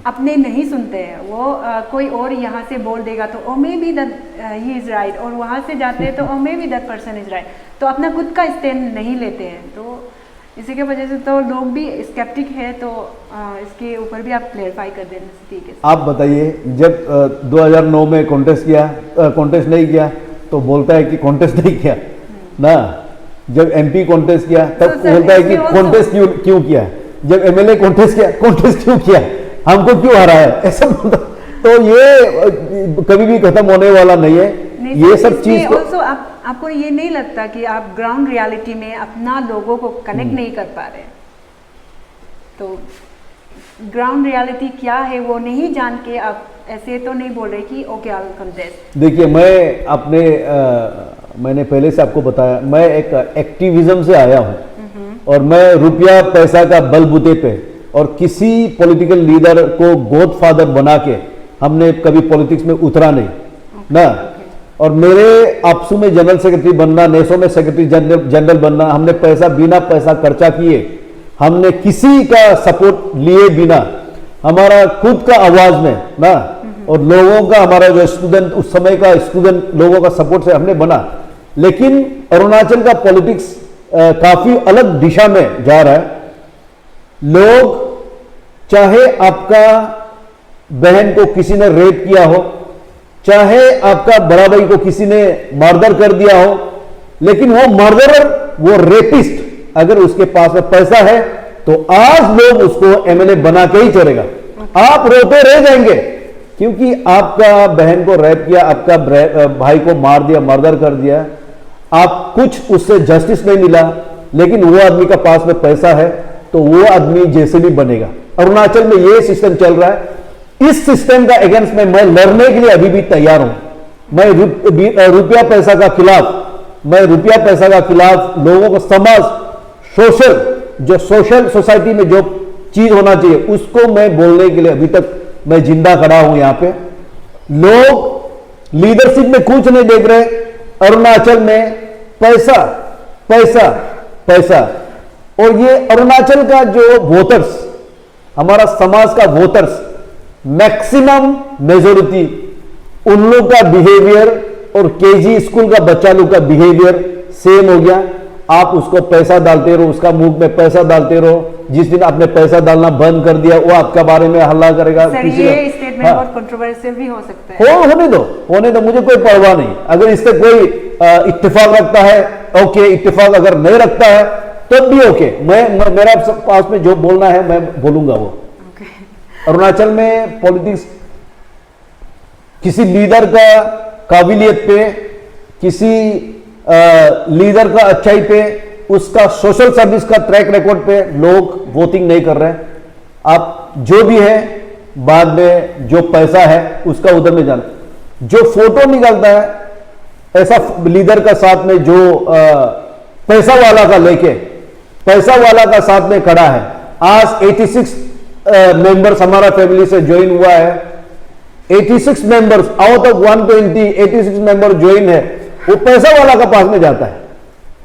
अपने नहीं सुनते हैं, वो कोई और यहाँ से बोल देगा तो oh maybe that he is right, और वहाँ से जाते हैं तो oh maybe that person is right, तो अपना खुद का स्टैंड नहीं लेते हैं। तो इसी के वजह से तो लोग भी स्केप्टिक है। तो इसके ऊपर भी आप क्लेरिफाई कर देना ठीक है। आप बताइए, जब 2009 में कॉन्टेस्ट नहीं किया तो बोलता है कि कॉन्टेस्ट नहीं किया ना। जब एमपी कॉन्टेस्ट किया तब बोलता है कि कॉन्टेस्ट क्यों किया। जब एमएलए कॉन्टेस्ट किया, कॉन्टेस्ट क्यों किया, हमको क्यों हरा है, ऐसा बोलता। तो ये कभी भी खत्म होने वाला नहीं है। ये सब चीज को आपको ये नहीं लगता कि आप ग्राउंड रियलिटी में अपना लोगों को कनेक्ट नहीं कर पा रहे? तो ग्राउंड रियलिटी क्या है वो नहीं जान के आप ऐसे तो नहीं बोल रहे कि ओके आई विल कॉन्टेस्ट। देखिए, मैंने पहले से आपको बताया, मैं एक एक्टिविज्म से आया हूं और मैं रुपया पैसा का बलबूते पे और किसी पॉलिटिकल लीडर को गॉडफादर बना के हमने कभी पॉलिटिक्स में उतरा नहीं ना। और मेरे आपसू में जनरल सेक्रेटरी बनना, नेसो में सेक्रेटरी जनरल बनना, हमने बिना पैसा खर्चा किए, हमने किसी का सपोर्ट लिए बिना, हमारा खुद का आवाज में ना, और लोगों का, हमारा जो स्टूडेंट, उस समय का स्टूडेंट लोगों का सपोर्ट से हमने बना। लेकिन अरुणाचल का पॉलिटिक्स काफी अलग दिशा में जा रहा है। लोग, चाहे आपका बहन को किसी ने रेप किया हो, चाहे आपका बड़ा भाई को किसी ने मर्डर कर दिया हो, लेकिन वो मर्डरर, वो रेपिस्ट अगर उसके पास में पैसा है तो आज लोग उसको एमएलए बना के ही चलेगा। आप रोते रह जाएंगे क्योंकि आपका बहन को रेप किया, आपका भाई को मार दिया, मर्डर कर दिया, आप कुछ उससे जस्टिस नहीं मिला, लेकिन वो आदमी का पास में पैसा है तो वो आदमी जैसे भी बनेगा। अरुणाचल में ये सिस्टम चल रहा है। इस सिस्टम का अगेंस्ट में मैं लड़ने के लिए अभी भी तैयार हूं। मैं रुपया पैसा का खिलाफ, लोगों को समाज, सोशल सोसाइटी में जो चीज होना चाहिए उसको मैं बोलने के लिए अभी तक मैं जिंदा खड़ा हूं। यहां पे लोग लीडरशिप में कुछ नहीं देख रहे। अरुणाचल में पैसा पैसा पैसा, और ये अरुणाचल का जो वोटर्स, हमारा समाज का वोटर्स, मैक्सिमम मेजोरिटी उन लोग का बिहेवियर और केजी स्कूल का बच्चा लोग का बिहेवियर सेम हो गया। आप उसको पैसा डालते रहो, उसका मुंह में पैसा डालते रहो। जिस दिन आपने पैसा डालना बंद कर दिया वो आपका बारे में हल्ला करेगा। सर, ये स्टेटमेंट बहुत कंट्रोवर्शियल भी हो सकता है। होने दो, मुझे कोई परवाह नहीं। अगर इससे कोई इत्तेफाक रखता है ओके, इत्तेफाक अगर नहीं रखता है तब भी ओके। मैं मेरा पास में जो बोलना है मैं बोलूंगा वो। अरुणाचल में पॉलिटिक्स किसी लीडर का काबिलियत पे, किसी लीडर का अच्छाई पे, उसका सोशल सर्विस का ट्रैक रिकॉर्ड पे लोग वोटिंग नहीं कर रहे हैं। आप जो भी है बाद में जो पैसा है उसका उधर में जाना, जो फोटो निकलता है ऐसा लीडर का साथ में जो पैसा वाला का लेके पैसा वाला का साथ में खड़ा है। आज 86 मेंबर्स हमारा फैमिली से ज्वाइन हुआ है। 86 members out of 120 86 member join है, वो पैसा वाला का पास में जाता है।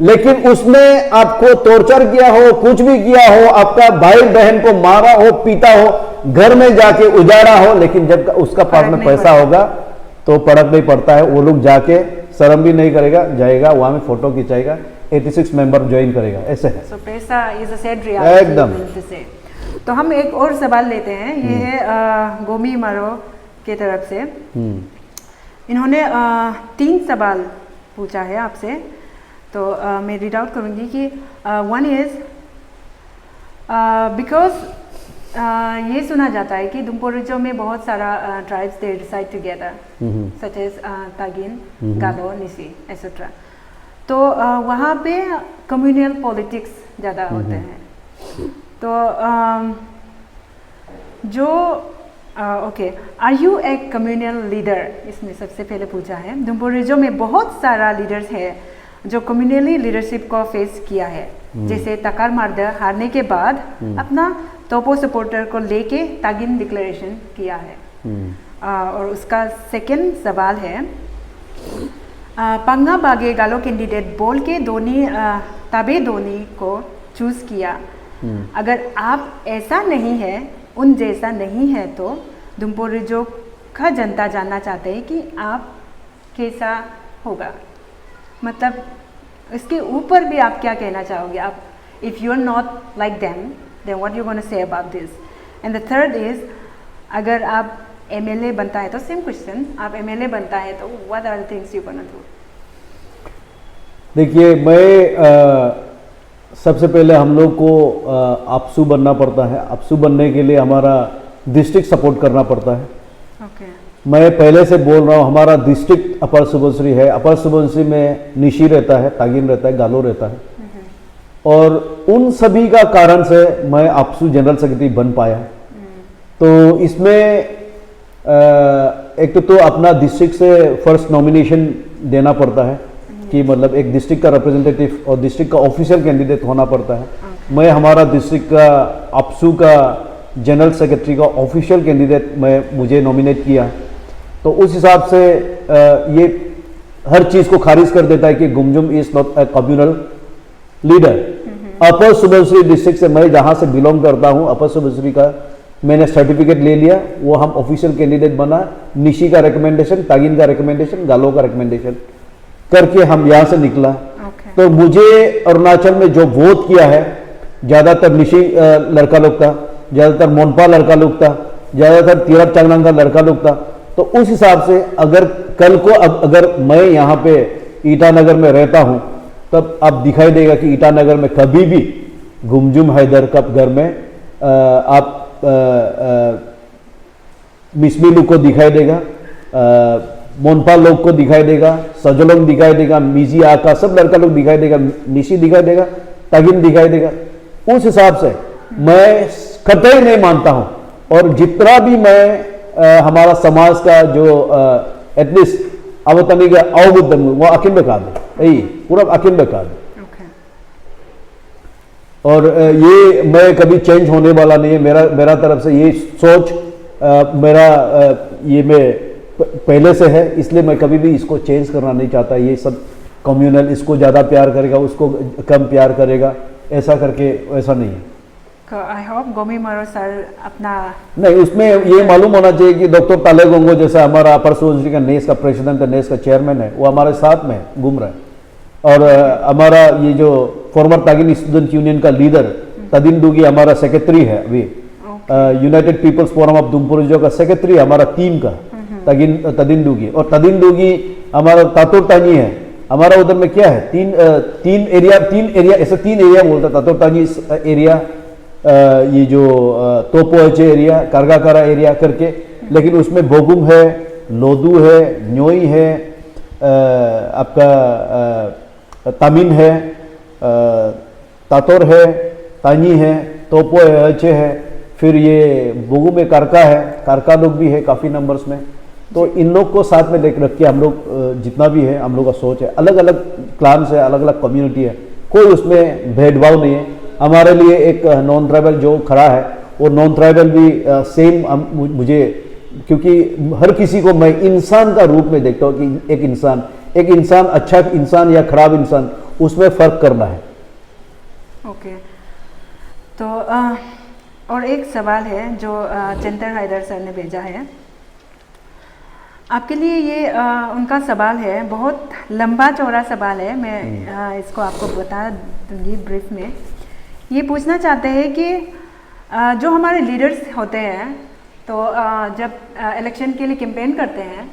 लेकिन उसने आपको टॉर्चर किया हो, कुछ भी किया हो, आपका भाई बहन को मारा हो, पीटा हो, घर में जाके उजाड़ा हो, लेकिन जब उसका पास में पैसा होगा तो फर्क नहीं पड़ता है। वो लोग जाके शर्म भी नहीं करेगा, जाएगा वहां में फोटो खिंचाएगा, 86 मेंबर ज्वाइन करेगा। ऐसे है। So, पैसा is a sad reality एकदम। तो हम एक और सवाल लेते हैं। ये है गोमी मारो के तरफ से। इन्होंने 3 सवाल पूछा है आपसे, तो मैं रीड आउट करूँगी कि वन इज बिकॉज ये सुना जाता है कि दुम्पोरिजो में बहुत सारा tribes they reside together, such as Tagin, Galo, Nyishi etcetera. तो वहाँ पे कम्युनल पॉलिटिक्स ज़्यादा होते हैं। तो जो okay, are you a communal leader, इसमें सबसे पहले पूछा है। दुम्पोरिजो में बहुत सारा लीडर्स है जो कम्युनली लीडरशिप को फेस किया है, जैसे तकार मार्दर हारने के बाद अपना टोपो सपोर्टर को लेके तागिन डिक्लेरेशन किया है। और उसका सेकंड सवाल है पंगा बागे गालो कैंडिडेट बोल के दोनी ताबे दोनी को चूज किया। अगर आप ऐसा नहीं है, उन जैसा नहीं है, तो दुम्पोरिजो का जनता जानना चाहते हैं कि आप कैसा होगा। मतलब इसके ऊपर भी आप क्या कहना चाहोगे? आप if you are not like them then what you gonna say about this. And the third is, अगर आप एमएलए बनता है तो सेम क्वेश्चन, आप एमएलए बनता है तो what are the things you gonna do? देखिए, मैं सबसे पहले हम लोग को आपसू बनना पड़ता है। आपसू बनने के लिए हमारा डिस्ट्रिक्ट सपोर्ट करना पड़ता है। मैं पहले से बोल रहा हूँ, हमारा डिस्ट्रिक्ट अपर सुबनसिरी है। अपर सुबनसिरी में निशी रहता है, तागिन रहता है, गालो रहता है, और उन सभी का कारण से मैं आपसू जनरल सेक्रेटरी बन पाया। तो इसमें एक तो अपना डिस्ट्रिक्ट से फर्स्ट नॉमिनेशन देना पड़ता है कि मतलब एक डिस्ट्रिक्ट का रिप्रेजेंटेटिव और डिस्ट्रिक्ट का ऑफिशियल कैंडिडेट होना पड़ता है। मैं हमारा डिस्ट्रिक्ट का आपसू का जनरल सेक्रेटरी का ऑफिशियल कैंडिडेट मुझे नॉमिनेट किया। तो उस हिसाब से ये हर चीज़ को खारिज कर देता है कि Gumjum is not a communal leader. Upper Subansiri district से, मैं जहाँ से बिलोंग करता हूँ, अपर सुबनसिरी का मैंने सर्टिफिकेट ले लिया, वो हम ऑफिशियल कैंडिडेट बना। निशी का रिकमेंडेशन, तागिन का रिकमेंडेशन, गालो का रिकमेंडेशन करके हम यहाँ से निकला। तो मुझे अरुणाचल में जो वोट किया है, ज़्यादातर निशी लड़का लोग था, ज़्यादातर मोनपा लड़का लोग था, ज़्यादातर तिरप चांगलांग का लड़का लोग था। तो उस हिसाब से अगर कल को अगर मैं यहाँ पे ईटानगर में रहता हूँ, तब अब दिखाई देगा कि ईटानगर में कभी भी गुमजुम हैदर का घर में आप मिसमिलू को दिखाई देगा, मोनपा लोग को दिखाई देगा, सजलोंग दिखाई देगा, मिजी आका सब लड़का लोग दिखाई देगा, निशी दिखाई देगा, तागिन दिखाई देगा। उस हिसाब से मैं कतई नहीं मानता हूँ। और जितना भी मैं हमारा समाज का जो एटलीस्ट अवतनी का अवबुद्धम वो अकिल बेकार है, यही पूरा अकिल बेकार है। और ये मैं कभी चेंज होने वाला नहीं है। मेरा तरफ से ये सोच ये मैं पहले से है, इसलिए मैं कभी भी इसको चेंज करना नहीं चाहता। ये सब कम्युनल, इसको ज़्यादा प्यार करेगा, उसको कम प्यार करेगा, ऐसा करके, ऐसा नहीं है। आई होप गोमी मरो सर अपना नहीं, उसमें ये मालूम होना चाहिए कि डॉक्टर ताले गोंगो जैसा हमारा अपर सुबनसिरी का नेस का प्रेसिडेंट है, नेस का चेयरमैन है, वो हमारे साथ में घूम रहा है। और हमारा ये जो फॉर्मर तागिन स्टूडेंट यूनियन का लीडर तदिन डूगी हमारा सेक्रेटरी है अभी, यूनाइटेड पीपल्स फोरम ऑफ दुम्पुरिजो का सेक्रेटरी हमारा टीम का तदिन डूगी। और तदिन डूगी हमारा तातुर तानी है हमारा, उधर में क्या है तीन एरिया ऐसे 3 एरिया बोलता है तातुर तानी एरिया, ये जो तोपोचे एरिया, कारगाकारा एरिया करके, लेकिन उसमें बोगुम है, लोदू है, न्योई है, आपका तामिन है, तातोर है, तानी है, तोपो है, है, फिर ये बोगुम में कारका है, कारका लोग भी है काफ़ी नंबर्स में। तो इन लोग को साथ में लेकर रख के हम लोग जितना भी है हम लोग का सोच है, अलग अलग क्लान्स है, अलग अलग कम्युनिटी है, कोई उसमें भेदभाव नहीं है। हमारे लिए एक नॉन ट्राइबल जो खड़ा है वो नॉन ट्राइबल भी सेम मुझे, क्योंकि हर किसी को मैं इंसान का रूप में देखता हूँ कि एक इंसान अच्छा इंसान या खराब इंसान, उसमें फ़र्क करना है। ओके तो और एक सवाल है जो चंदर हैदर सर ने भेजा है आपके लिए। ये उनका सवाल है, बहुत लंबा चौड़ा सवाल है, मैं इसको आपको बता दूंगी ब्रीफ में। ये पूछना चाहते हैं कि जो हमारे लीडर्स होते हैं तो जब इलेक्शन के लिए कैंपेन करते हैं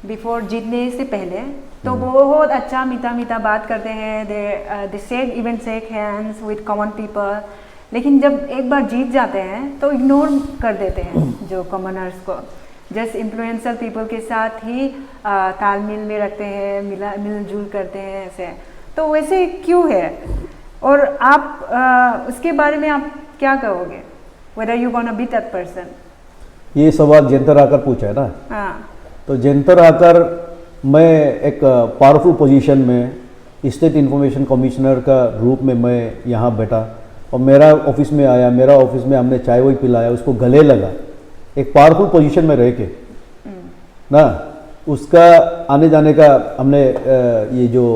बिफोर जीतने से पहले, तो बहुत अच्छा मीठा बात करते हैं, they shake hands with common people, लेकिन जब एक बार जीत जाते हैं तो इग्नोर कर देते हैं जो कॉमनर्स को, जस्ट इन्फ्लुएंसर पीपल के साथ ही तालमेल में रखते हैं, मिलजुल करते हैं ऐसे। तो वैसे क्यों है और आप उसके बारे में आप क्या कहोगे, whether you gonna be that person? ये सवाल जयंतर आकर पूछा है ना। हाँ। तो जयंतर आकर मैं एक पावरफुल पोजीशन में स्टेट इंफॉर्मेशन कमिश्नर का रूप में मैं यहाँ बैठा और मेरा ऑफिस में आया, मेरा ऑफिस में हमने चाय वाय पिलाया, उसको गले लगा, एक पावरफुल पोजीशन में रह के ना, उसका आने जाने का हमने ये जो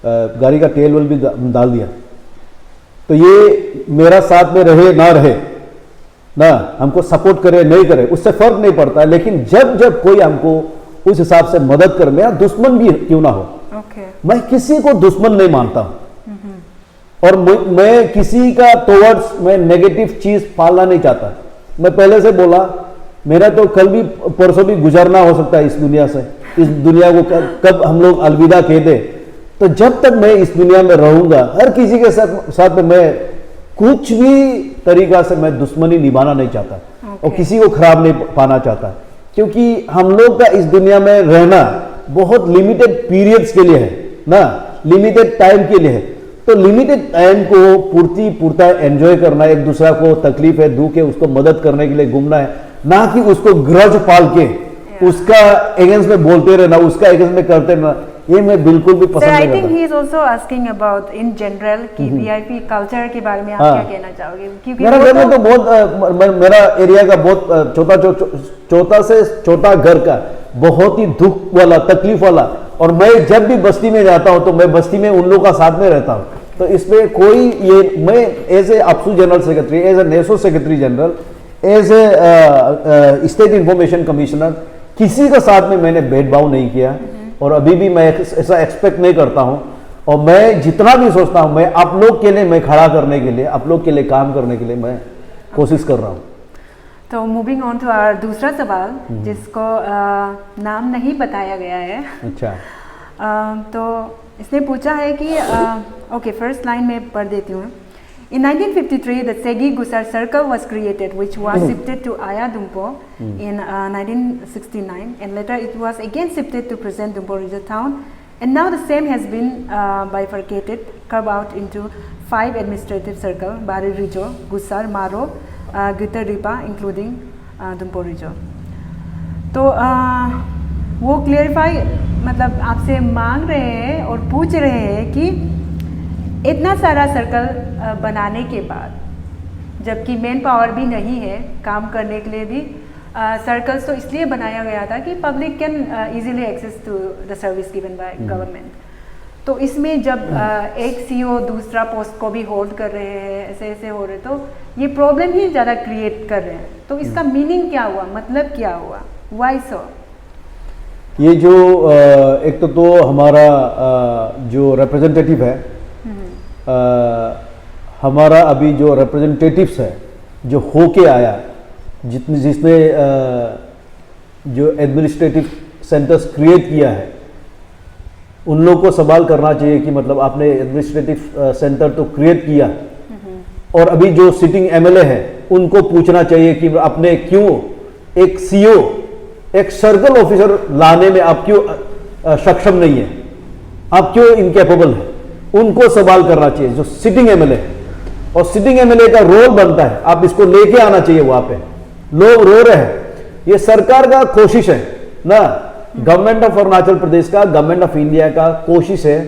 गाड़ी का तेल वेल भी डाल दिया। तो ये मेरा साथ में रहे ना रहे ना, हमको सपोर्ट करे नहीं करे उससे फर्क नहीं पड़ता, लेकिन जब कोई हमको उस हिसाब से मदद करे, मेरा दुश्मन भी क्यों ना हो, मैं किसी को दुश्मन नहीं मानता हूं और मैं किसी का टुवर्ड्स मैं नेगेटिव चीज पालना नहीं चाहता। मैं पहले से बोला, मेरा तो कल भी परसों भी गुजरना हो सकता है इस दुनिया से, इस दुनिया को कब हम लोग अलविदा कह दे। तो जब तक मैं इस दुनिया में रहूंगा, हर किसी के साथ में मैं कुछ भी तरीका से मैं दुश्मनी निभाना नहीं चाहता और किसी को खराब नहीं पाना चाहता, क्योंकि हम लोग का इस दुनिया में रहना बहुत लिमिटेड पीरियड्स के लिए है ना, लिमिटेड टाइम के लिए है। तो लिमिटेड टाइम को पूर्ता एंजॉय करना, एक दूसरा को तकलीफ है दुख है उसको मदद करने के लिए घूमना है, ना कि उसको ग्रज पाल के उसका अगेंस्ट में बोलते रहना, उसका अगेंस्ट में करते रहना, ये मैं बिल्कुल भी पसंद नहीं करता। I think he is also asking about in general कि VIP कल्चर के बारे में आप क्या कहना चाहोगे? क्योंकि मेरा घर में तो बहुत, मेरा एरिया का बहुत छोटा से छोटा घर का बहुत ही दुख वाला तकलीफ वाला, और मैं जब भी बस्ती में जाता हूँ तो मैं बस्ती में उन लोगों का साथ में रहता हूँ। तो इसमें कोई ये, मैं as a APSU general secretary, as a NESO secretary general, as a state information commissioner, किसी के साथ में मैंने भेदभाव नहीं किया और अभी भी मैं ऐसा एक्सपेक्ट नहीं करता हूं। और मैं जितना भी सोचता हूं, मैं आप लोग के लिए मैं खड़ा करने के लिए, आप लोग के लिए काम करने के लिए मैं कोशिश कर रहा हूं। तो मूविंग ऑन टू आवर दूसरा सवाल, जिसको नाम नहीं बताया गया है। अच्छा। तो इसने पूछा है कि ओके, फर्स्ट लाइन में पढ़ देती हूँ। In 1953, the Segi Gusar Circle was created, which was shifted to Aya Dumpo in 1969, and later it was again shifted to present Dumpo Rizal town, and now the same has been bifurcated, carved out into 5 administrative circles: Bari Rijo, Gusar, Maro, Gitar Ripa, including Dumpo Rizal. तो वो क्लियरिफाई मतलब आपसे मांग रहे हैं और पूछ रहे हैं कि इतना सारा सर्कल बनाने के बाद, जबकि मैन पावर भी नहीं है काम करने के लिए भी, सर्कल्स तो इसलिए बनाया गया था कि public can easily access to the service given by government. तो इसमें जब एक सीईओ दूसरा पोस्ट को भी होल्ड कर रहे हैं, ऐसे ऐसे हो रहे, तो ये प्रॉब्लम ही ज़्यादा क्रिएट कर रहे हैं। तो इसका मीनिंग क्या हुआ, मतलब क्या हुआ, व्हाई सो? ये जो एक तो हमारा जो रिप्रेजेंटेटिव है, हमारा अभी जो रिप्रेजेंटेटिव्स है जो होके आया, जिसने जो एडमिनिस्ट्रेटिव सेंटर्स क्रिएट किया है, उन लोगों को सवाल करना चाहिए कि मतलब आपने एडमिनिस्ट्रेटिव सेंटर तो क्रिएट किया, और अभी जो सिटिंग एमएलए है उनको पूछना चाहिए कि आपने क्यों एक सीईओ, एक सर्कल ऑफिसर लाने में आप क्यों सक्षम नहीं है, आप क्यों इनकेपेबल है, उनको सवाल करना चाहिए जो सिटिंग एमएलए है। और सिटिंग एमएलए का रोल बनता है, आप इसको लेके आना चाहिए वहां पे। लोग रो रहे हैं, ये सरकार का कोशिश है ना, गवर्नमेंट ऑफ अरुणाचल प्रदेश का, गवर्नमेंट ऑफ इंडिया का कोशिश है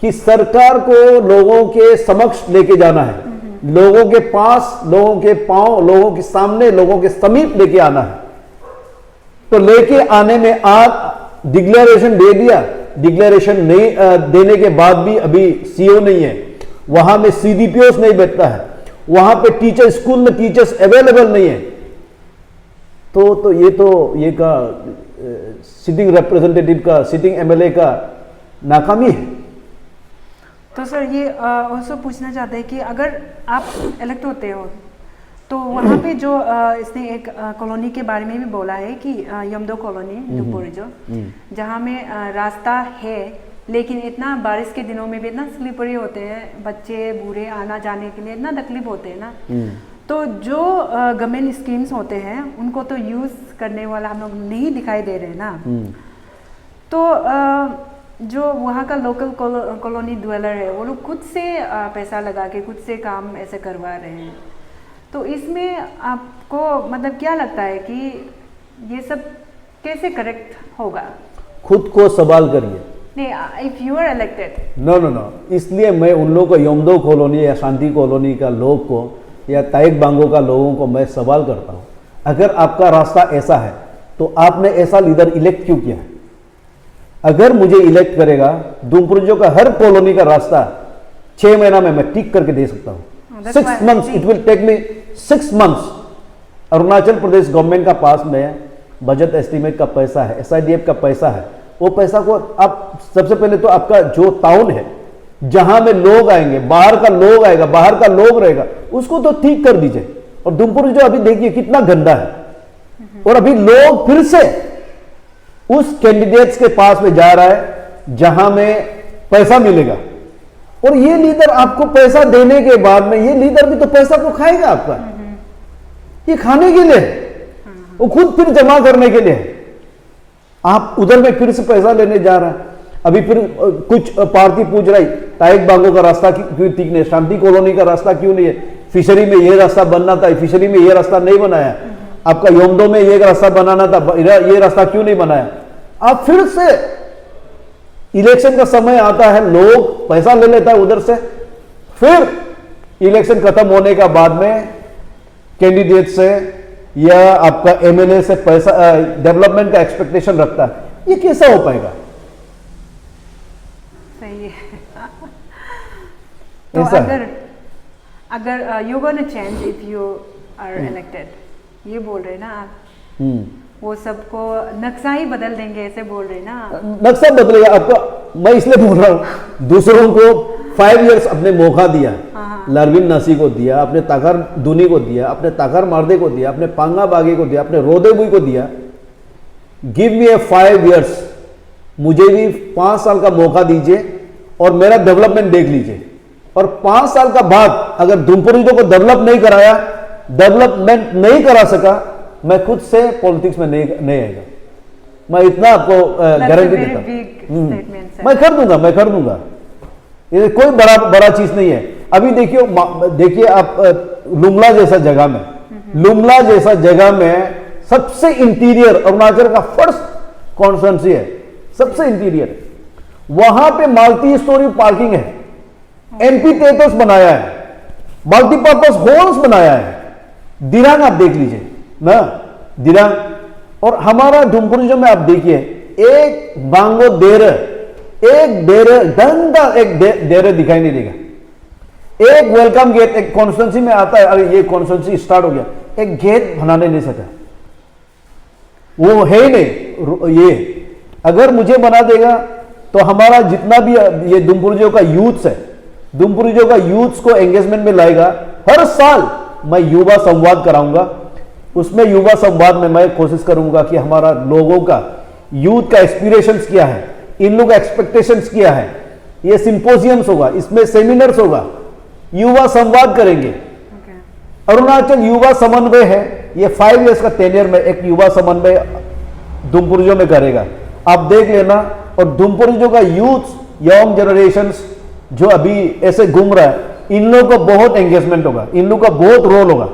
कि सरकार को लोगों के समक्ष लेके जाना है, लोगों के पास, लोगों के पांव, लोगों के सामने, लोगों के समीप लेके आना है। तो लेके आने में आज डिक्लेरेशन दे दिया, डिक्लेरेशन नहीं देने के बाद भी अभी सीईओ नहीं है, वहां में सीडीपीओस नहीं बैठता है, वहां पे टीचर, स्कूल में टीचर्स अवेलेबल नहीं है। तो ये का सिटिंग रिप्रेजेंटेटिव का, सिटिंग एमएलए का नाकामी है। तो सर ये ऑल्सो पूछना चाहते हैं कि अगर आप इलेक्ट होते हो तो वहाँ पे जो इसने एक कॉलोनी के बारे में भी बोला है कि यमदो कॉलोनी दुपुरजो, जहाँ में रास्ता है लेकिन इतना बारिश के दिनों में भी इतना स्लिपरी होते हैं, बच्चे बूढ़े आना जाने के लिए इतना तकलीफ होते हैं ना। तो जो गवर्नमेंट स्कीम्स होते हैं उनको तो यूज़ करने वाला हम लोग नहीं दिखाई दे रहे ना। तो जो वहाँ का लोकल कॉलोनी ड्वेलर है वो लोग खुद से पैसा लगा के खुद से काम ऐसे करवा रहे हैं। तो इसमें आपको मतलब क्या लगता है कि ये सब कैसे करेक्ट होगा? खुद को सवाल करिए। नहीं, if you are elected. No, इसलिए मैं उन लोगों को, यमदो कॉलोनी या शांति कॉलोनी का लोग को या ताइक बांगो का लोगों को मैं सवाल करता हूँ, अगर आपका रास्ता ऐसा है तो आपने ऐसा लीडर इलेक्ट क्यों किया है? अगर मुझे इलेक्ट करेगा, दुमपुरजो का हर कॉलोनी का रास्ता 6 महीना में मैं ठीक करके दे सकता हूँ। 6 months, it will take me 6 months। Arunachal Pradesh government का पास में बजट एस्टीमेट का पैसा है, एसआईडीएफ का पैसा है, वो पैसा को आप सबसे पहले तो आपका जो टाउन है जहां में लोग आएंगे, बाहर का लोग आएगा, बाहर का लोग रहेगा, उसको तो ठीक कर दीजिए। और दुमपुरजो अभी देखिए कितना गंदा है, और अभी लोग फिर से उस कैंडिडेट्स के पास में जा रहा है जहां में पैसा मिलेगा। और ये लीडर आपको पैसा देने के बाद में, ये लीडर भी तो पैसा को खाएगा आपका, ये खाने के लिए, वो खुद फिर जमा करने के लिए। आप उधर में फिर से पैसा लेने जा रहा है। अभी फिर कुछ पार्टी पूछ रही, ताइक बांगो का रास्ता क्यों ठीक नहीं, शांति कॉलोनी का रास्ता क्यों नहीं है, फिशरी में ये रास्ता बनना था, फिशरी में ये रास्ता नहीं बनाया, आपका योमदो में ये रास्ता बनाना था, ये रास्ता क्यों नहीं बनाया। आप फिर से इलेक्शन का समय आता है, लोग पैसा ले लेता है उधर से, फिर इलेक्शन खत्म होने का बाद में कैंडिडेट से या आपका एमएलए से पैसा डेवलपमेंट का एक्सपेक्टेशन रखता है। ये कैसा हो पाएगा? सही है। तो अगर you gonna change if you are elected, ये बोल रहे ना आप, वो सबको नक्शा ही बदल देंगे ऐसे बोल रहे ना? नक्शा बदलेगा आपका, मैं इसलिए बोल रहा हूं, दूसरों को 5 years अपने मौका दिया, लरविन नसी को दिया, अपने ताकर दुनी को दिया, अपने ताकर मार्दे को दिया, अपने पांगा बागे को दिया, अपने रोदेबुई को दिया। गिव मी ए 5 years, मुझे भी 5 साल का मौका दीजिए और मेरा डेवलपमेंट देख लीजिए। और 5 साल का बाद अगर दुमपुरजो को डेवलप नहीं कराया, डेवलपमेंट नहीं करा सका, मैं खुद से पॉलिटिक्स में नहीं आएगा। मैं इतना आपको गारंटी देता हूं। मैं कर दूंगा, ये कोई बड़ा चीज नहीं है। अभी देखिए आप लुमला जैसा जगह में सबसे इंटीरियर, अरुणाचल का फर्स्ट कॉन्स्टिट्यूएंसी है, सबसे इंटीरियर, वहां पे मल्टी स्टोरी पार्किंग है, एमपी टेटस बनाया है, मल्टीपर्पज हॉल्स बनाया है। दिरांग आप देख लीजिए ना, दिरांग। और हमारा दुमपुरजो में आप देखिए, एक बांगो देर, एक डेरे डंडा, एक डेरे दिखाई नहीं देगा। एक वेलकम गेट, एक कॉन्स्टिट्यूंसी में आता है, अरे ये कॉन्स्टिट्यूंसी स्टार्ट हो गया, एक गेट बनाने नहीं सका, वो है ही नहीं। ये अगर मुझे बना देगा तो हमारा जितना भी ये दुमपुरजो का यूथ है, दुमपुरजो का यूथ को एंगेजमेंट में लाएगा। हर साल मैं युवा संवाद कराऊंगा, उसमें युवा संवाद में मैं कोशिश करूंगा कि हमारा लोगों का, यूथ का एस्पिरेशंस क्या है, इन लोगों का एक्सपेक्टेशंस क्या है। ये सिंपोजियम्स होगा, इसमें सेमिनार्स होगा, युवा संवाद करेंगे। अरुणाचल युवा समन्वय है, ये 5 इयर्स का टेन्योर में एक युवा समन्वय दुमपुरजो में करेगा, आप देख लेना। और दुमपुरजो का यूथ, यंग जनरेशंस जो अभी ऐसे घूम रहा है, इन लोगों को बहुत एंगेजमेंट होगा, इन लोगों का बहुत रोल होगा।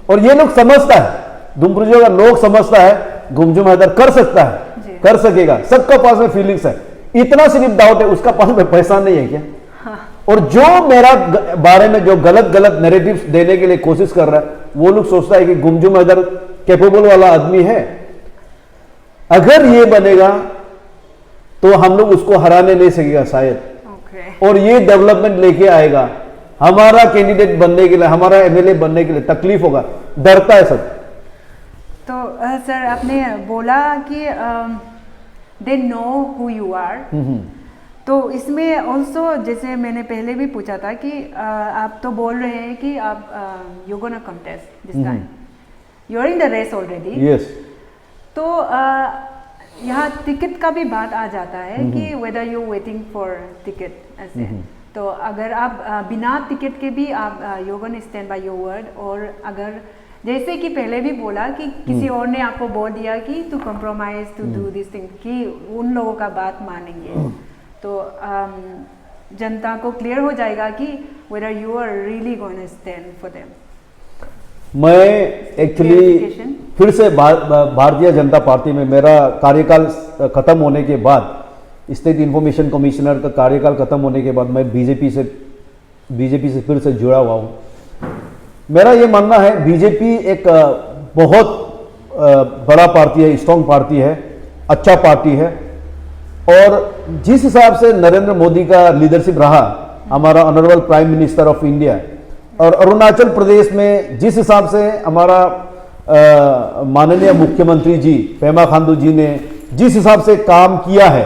और ये लोग समझता है, दुमपुरजो का लोग समझता है गुमजुम हैदर कर सकता है, कर सकेगा, सबका पास में फीलिंग्स है। इतना सिर्फ डाउट है उसका पास में पैसा नहीं है क्या? और जो मेरा बारे में जो गलत गलत नैरेटिव्स देने के लिए कोशिश कर रहा है, वो लोग सोचता है कि गुमजुम हैदर कैपेबल वाला आदमी है, अगर ये बनेगा तो हम लोग उसको हराने नहीं सकेगा शायद। और ये डेवलपमेंट लेके आएगा, हमारा कैंडिडेट बनने के लिए, हमारा एमएलए बनने के लिए तकलीफ होगा, डरता है सब। तो सर आपने बोला कि they know who you are, तो इसमें ऑल्सो जैसे मैंने पहले भी पूछा था कि आप तो बोल रहे हैं कि आप you gonna contest this time, you are in the race already. Yes. तो यहाँ टिकट का भी बात आ जाता है कि whether you waiting for ticket ऐसे। तो अगर आप बिना टिकट के भी आप you gonna stand by your word, और अगर जैसे कि पहले भी बोला कि किसी और ने आपको बोल दिया कि to compromise to do this thing, कि उन लोगों का बात मानेंगे, तो जनता को क्लियर हो जाएगा कि whether you are really going to stand for them। मैं एक्चुअली फिर से भारतीय जनता पार्टी में मेरा कार्यकाल खत्म होने के बाद, स्टेट इंफॉर्मेशन कमिश्नर का कार्यकाल खत्म होने के बाद मैं बीजेपी से फिर से जुड़ा हुआ हूँ। मेरा ये मानना है बीजेपी एक बहुत बड़ा पार्टी है, स्ट्रॉन्ग पार्टी है, अच्छा पार्टी है। और जिस हिसाब से नरेंद्र मोदी का लीडरशिप रहा, हमारा honourable prime minister of India, और अरुणाचल प्रदेश में जिस हिसाब से हमारा माननीय मुख्यमंत्री जी पेमा खांडू जी ने जिस हिसाब से काम किया है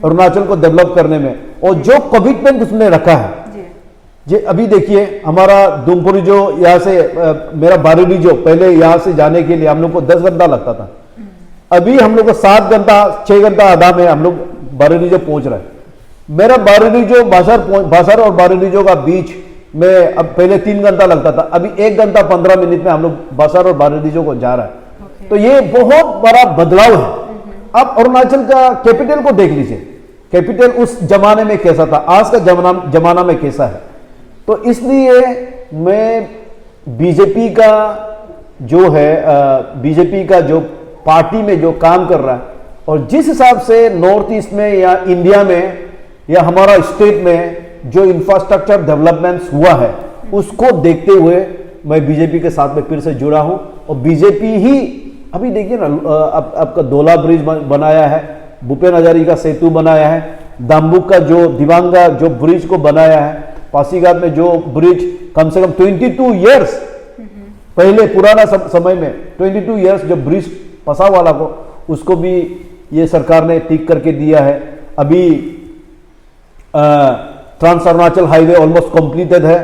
अरुणाचल को डेवलप करने में, और जो कमिटमेंट उसने रखा है, जी अभी देखिए हमारा दुमपुरजो यहाँ से मेरा बारेलीजो, पहले यहाँ से जाने के लिए हम लोग को 10 घंटा लगता था, अभी हम लोग को 7 घंटा 6 घंटा आधा में हम लोग बारेलीजो पहुंच रहा है। मेरा बारेलीजो बासर और बारेलीजो का बीच में अब पहले 3 घंटा लगता था, अभी 1 घंटा 15 मिनट में हम लोग बासर और बारेलीजो को जा रहा है। तो ये बहुत बड़ा बदलाव है। अब अरुणाचल का कैपिटल को देख लीजिए, कैपिटल उस जमाने में कैसा था, आज का जमाना में कैसा है। तो इसलिए मैं बीजेपी का जो है, बीजेपी का जो पार्टी में जो काम कर रहा है, और जिस हिसाब से नॉर्थ ईस्ट में या इंडिया में या हमारा स्टेट में जो इंफ्रास्ट्रक्चर डेवलपमेंट्स हुआ है, उसको देखते हुए मैं बीजेपी के साथ में फिर से जुड़ा हूं। और बीजेपी ही अभी देखिए ना, आपका दोला ब्रिज बनाया है, भूपेन हजारिका सेतु बनाया है, दाम्बुक का जो दिवांगा जो ब्रिज को बनाया है, पासीघाट में जो ब्रिज कम से कम 22 ईयर्स पहले पुराना समय में 22 ईयर्स जो ब्रिज पसा वाला को, उसको भी ये सरकार ने ठीक करके दिया है। अभी trans Arunachal highway almost completed है।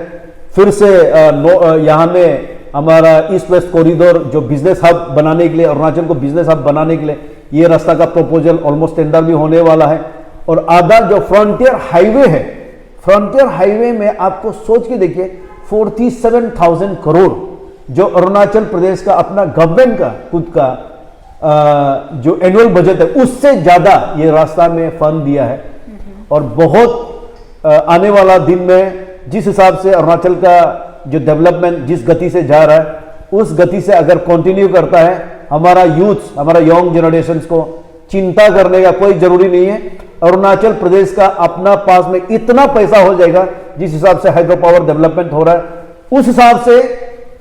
फिर से यहाँ में हमारा ईस्ट वेस्ट कॉरिडोर जो बिजनेस हब बनाने के लिए, अरुणाचल को बिजनेस हब बनाने के लिए, ये रास्ता का प्रपोजल ऑलमोस्ट टेंडर भी होने वाला है। और आधा जो फ्रंटियर हाईवे है, फ्रंटियर हाईवे में आपको सोच के देखिए 47,000 करोड़ जो अरुणाचल प्रदेश का अपना गवर्नमेंट का खुद का जो एनुअल बजट है, उससे ज्यादा ये रास्ता में फंड दिया है। और बहुत आने वाला दिन में जिस हिसाब से अरुणाचल का जो डेवलपमेंट जिस गति से जा रहा है, उस गति से अगर कंटिन्यू करता है, हमारा यूथ, हमारा यंग जनरेशन को चिंता करने का कोई जरूरी नहीं है। अरुणाचल प्रदेश का अपना पास में इतना पैसा हो जाएगा, जिस हिसाब से हाइड्रो पावर डेवलपमेंट हो रहा है, उस हिसाब से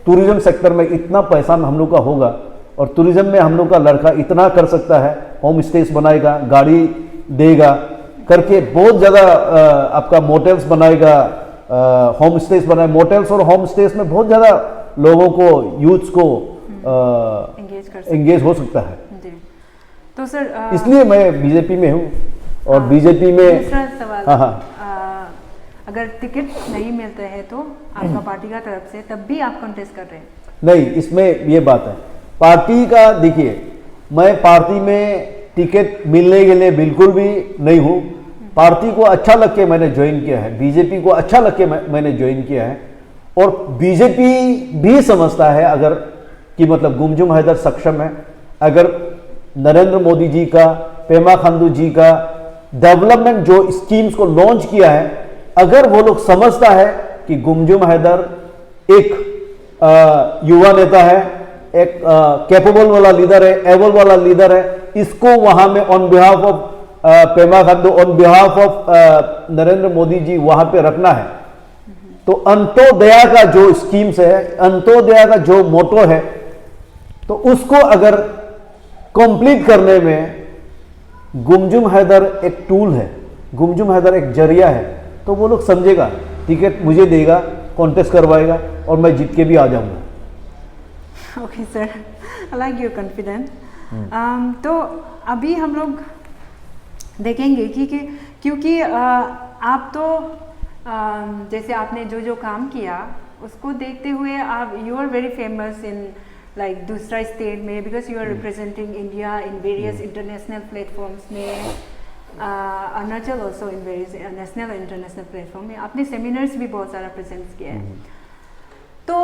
टूरिज्म सेक्टर में इतना पैसा हम लोग का होगा। और टूरिज्म में हम लोग का लड़का इतना कर सकता है, होम स्टेस बनाएगा, गाड़ी देगा, करके बहुत ज़्यादा आपका मोटेल्स बनाएगा, होम स्टेज बनाए। मोटेल्स और होम स्टेज में बहुत ज़्यादा लोगों को, यूथ्स को एंगेज हो सकता है। जी। तो सर इसलिए मैं बीजेपी में हूँ और बीजेपी में दूसरा सवाल, हाँ, अगर टिकट नहीं मिलते हैं तो आपका पार्टी का तरफ से तब भी आप कंटेस्ट कर रहे हैं? नहीं, इसमें ये बात है पार्टी का। देखिए, मैं पार्टी में टिकट मिलने के लिए बिल्कुल भी नहीं हूँ। पार्टी को अच्छा लग के मैंने ज्वाइन किया है, बीजेपी को अच्छा लग के मैंने ज्वाइन किया है। और बीजेपी भी समझता है अगर कि मतलब गुमजुम हैदर सक्षम है, अगर नरेंद्र मोदी जी का, पेमा खांडू जी का डेवलपमेंट जो स्कीम्स को लॉन्च किया है, अगर वो लोग समझता है कि गुमजुम हैदर एक युवा नेता है, एक कैपेबल वाला लीडर है, एबल वाला लीडर है, इसको वहां में on behalf of Pema Khandu, on behalf of Narendra Modi ji वहां पे रखना है, तो अंत्योदया का जो स्कीम्स है, अंत्योदया का जो मोटो है, तो उसको अगर कंप्लीट करने में गुमजुम हैदर एक टूल है, गुमजुम हैदर एक जरिया है, तो वो लोग समझेगा, टिकट मुझे देगा, कॉन्टेस्ट करवाएगा और मैं जीत के भी आ जाऊंगा। Okay sir, I like your confidence. तो अभी हम लोग देखेंगे कि क्योंकि आप तो जैसे आपने जो काम किया उसको देखते हुए आप you are very famous in like दूसरा स्टेट में, because you are representing India in various international platforms में, Arunachal also in various national international platform में आपने सेमिनार्स भी बहुत सारा प्रेजेंस किया है। तो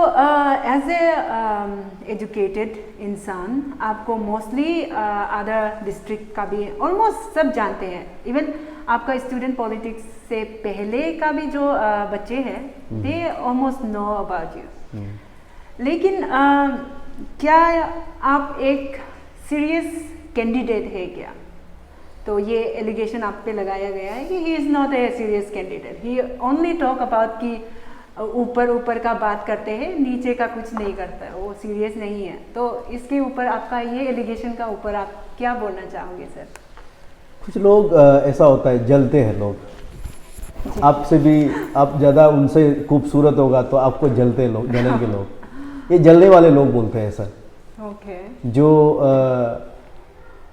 एज ए एजुकेटेड इंसान आपको मोस्टली अदर डिस्ट्रिक्ट का भी ऑलमोस्ट सब जानते हैं, इवन आपका स्टूडेंट पॉलिटिक्स से पहले का भी जो बच्चे हैं they almost know about you. लेकिन क्या आप एक सीरियस कैंडिडेट है क्या? तो ये एलिगेशन आप पे लगाया गया है कि he is not a serious candidate, he only talk about कि ऊपर का बात करते हैं, नीचे का कुछ नहीं करता है, वो सीरियस नहीं है। तो इसके ऊपर आपका ये एलिगेशन का ऊपर आप क्या बोलना चाहोगे सर? कुछ लोग ऐसा होता है, जलते हैं लोग, आपसे भी आप ज़्यादा उनसे खूबसूरत होगा तो आपको जलते लोग, जलेंगे लोग, ये जलने वाले लोग बोलते हैं सर। ओके। जो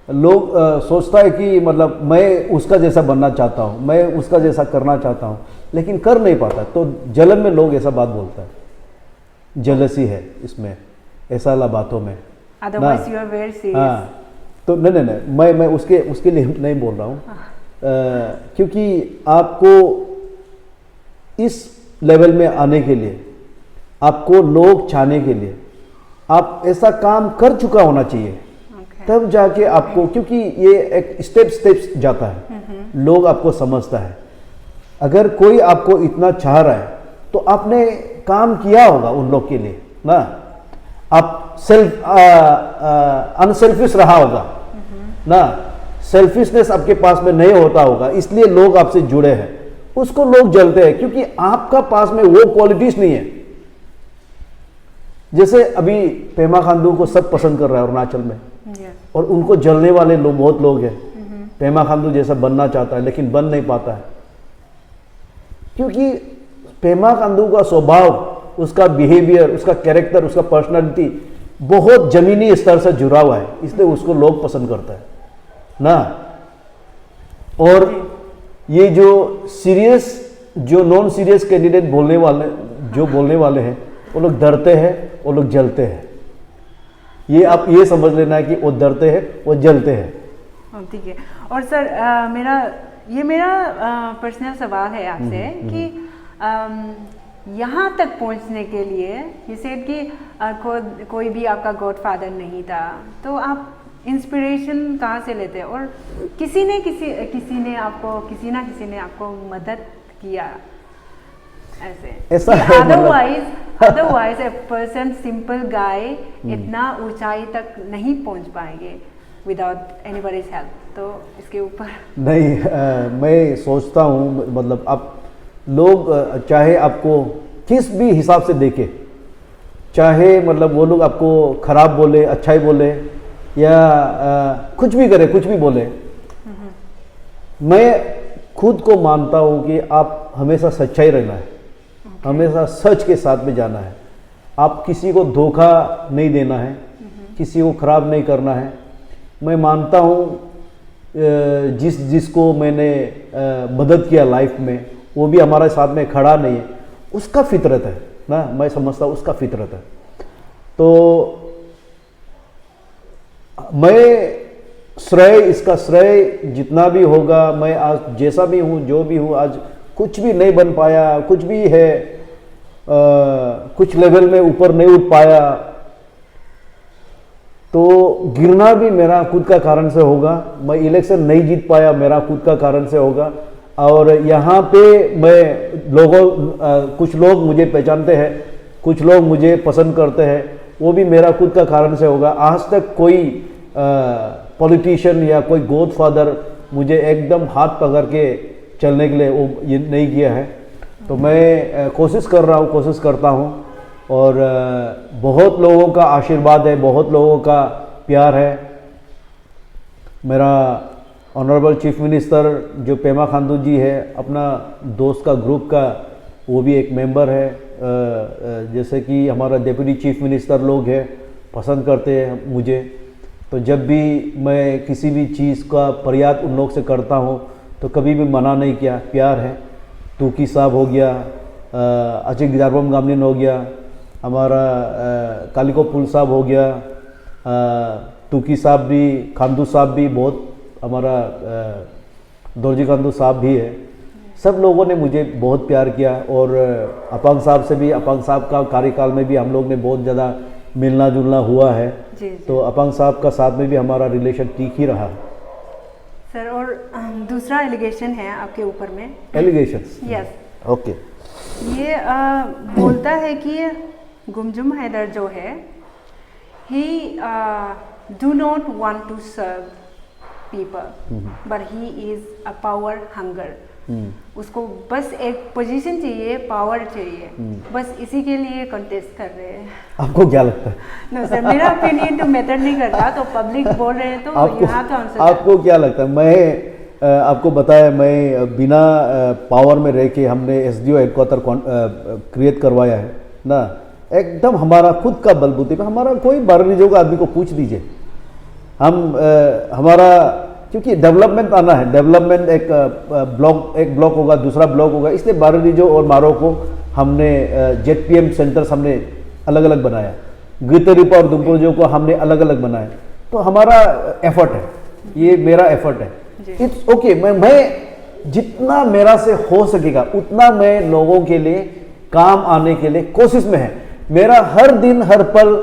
लोग सोचता है कि मतलब मैं उसका जैसा बनना चाहता हूँ, मैं उसका जैसा करना चाहता हूँ, लेकिन कर नहीं पाता, तो जलन में लोग ऐसा बात बोलता है, जेलसी है इसमें, ऐसा वाला बातों में। Otherwise you are very serious. हाँ, तो नहीं, मैं उसके लिए नहीं बोल रहा हूँ, क्योंकि आपको इस लेवल में आने के लिए, आपको लोग चाहने के लिए आप ऐसा काम कर चुका होना चाहिए, तब जाके आपको, क्योंकि ये एक स्टेप्स जाता है, लोग आपको समझता है। अगर कोई आपको इतना चाह रहा है तो आपने काम किया होगा उन लोग के लिए ना, आप अनसेल्फिश रहा होगा ना, सेल्फिशनेस आपके पास में नहीं होता होगा, इसलिए लोग आपसे जुड़े हैं, उसको लोग जलते हैं क्योंकि आपका पास में वो क्वालिटीज नहीं है। जैसे अभी पेमा खांडू को सब पसंद कर रहा है अरुणाचल में, और उनको जलने वाले लोग बहुत लोग हैं, पेमा खांडू जैसा बनना चाहता है लेकिन बन नहीं पाता है, क्योंकि पेमा खांडू का स्वभाव, उसका बिहेवियर, उसका कैरेक्टर, उसका पर्सनालिटी बहुत जमीनी स्तर से जुड़ा हुआ है, इसलिए उसको लोग पसंद करता है ना। और ये जो सीरियस, जो नॉन सीरियस कैंडिडेट बोलने वाले हैं, वो लोग डरते हैं, वो लोग जलते हैं। ये आप ये समझ लेना है कि वो डरते हैं, वो जलते हैं। ठीक है। और सर मेरा पर्सनल सवाल है आपसे कि यहाँ तक पहुँचने के लिए ये सेड कि कोई भी आपका गॉडफादर नहीं था, तो आप इंस्पिरेशन कहाँ से लेते हैं? और किसी ने आपको मदद किया ऐसा? Otherwise a person, simple guy इतना ऊंचाई तक नहीं पहुंच पाएंगे विदाउट एनीबॉडीज हेल्प। तो इसके ऊपर नहीं, मैं सोचता हूँ मतलब आप लोग चाहे आपको किस भी हिसाब से देखे, चाहे मतलब वो लोग आपको खराब बोले, अच्छा ही बोले, या कुछ भी करे, कुछ भी बोले, मैं खुद को मानता हूँ कि आप हमेशा सच्चाई रहना है, हमेशा सच के साथ में जाना है, आप किसी को धोखा नहीं देना है, किसी को खराब नहीं करना है। मैं मानता हूँ जिसको मैंने मदद किया लाइफ में, वो भी हमारे साथ में खड़ा नहीं है, उसका फितरत है ना, मैं समझता हूँ उसका फितरत है। तो मैं इसका श्रेय जितना भी होगा, मैं आज जैसा भी हूँ, जो भी हूँ, आज कुछ भी नहीं बन पाया, कुछ भी है, कुछ लेवल में ऊपर नहीं उठ पाया, तो गिरना भी मेरा खुद का कारण से होगा। मैं इलेक्शन नहीं जीत पाया, मेरा खुद का कारण से होगा। और यहाँ पे मैं कुछ लोग मुझे पहचानते हैं, कुछ लोग मुझे पसंद करते हैं, वो भी मेरा खुद का कारण से होगा। आज तक कोई पॉलिटिशियन या कोई गॉडफादर मुझे एकदम हाथ पकड़ के चलने के लिए वो ये नहीं किया है। तो मैं कोशिश कर रहा हूँ, कोशिश करता हूँ, और बहुत लोगों का आशीर्वाद है, बहुत लोगों का प्यार है। मेरा ऑनरेबल चीफ मिनिस्टर जो पेमा खांडू जी है, अपना दोस्त का ग्रुप का वो भी एक मेंबर है। जैसे कि हमारा डिप्टी चीफ मिनिस्टर लोग हैं, पसंद करते हैं मुझे। तो जब भी मैं किसी भी चीज़ का प्रयास उन लोग से करता हूँ तो कभी भी मना नहीं किया, प्यार है। तूकी साहब हो गया, अचिक जारबम गामलिन हो गया, हमारा कालिको पुल साहब हो गया, तूकी साहब भी, खांडू साहब भी, बहुत हमारा दौरजी खांडू साहब भी है। सब लोगों ने मुझे बहुत प्यार किया। और अपांग साहब से भी, अपांग साहब का कार्यकाल में भी हम लोग ने बहुत ज़्यादा मिलना जुलना हुआ है। जी। तो अपांग साहब का साथ में भी हमारा रिलेशन ठीक ही रहा सर। और दूसरा एलिगेशन है आपके ऊपर में। एलिगेशंस? यस। ओके। ये बोलता है कि गुमजुम हैदर जो है, he do not want to serve people, but he is a power hunger. उसको बस एक पोजीशन चाहिए, पावर चाहिए, बस इसी के लिए कंटेस्ट कर रहे हैं। आपको क्या लगता है? नो सर, मेरा ओपिनियन तो मैटर नहीं करता, तो पब्लिक बोल रहे हैं तो यहाँ तो आंसर। आपको क्या लगता है? मैं आपको बताया, मैं बिना पावर में रह के हमने एसडीओ हेडक्वार्टर क्रिएट करवाया है ना, एकदम हमारा खुद का बलबूते पे। हमारा कोई बारह का आदमी को पूछ दीजिए, हम हमारा, क्योंकि डेवलपमेंट आना है, डेवलपमेंट एक ब्लॉक होगा, दूसरा ब्लॉक होगा, इसलिए बारह और मारो को हमने जेडपीएम सेंटर्स हमने अलग अलग बनाया, गितरिपा और दुमपुरजो को हमने अलग अलग बनाया। तो हमारा एफर्ट है, ये मेरा एफर्ट है। It's okay. मैं जितना मेरा से हो सकेगा उतना मैं लोगों के लिए काम आने के लिए कोशिश में है। मेरा हर दिन हर पल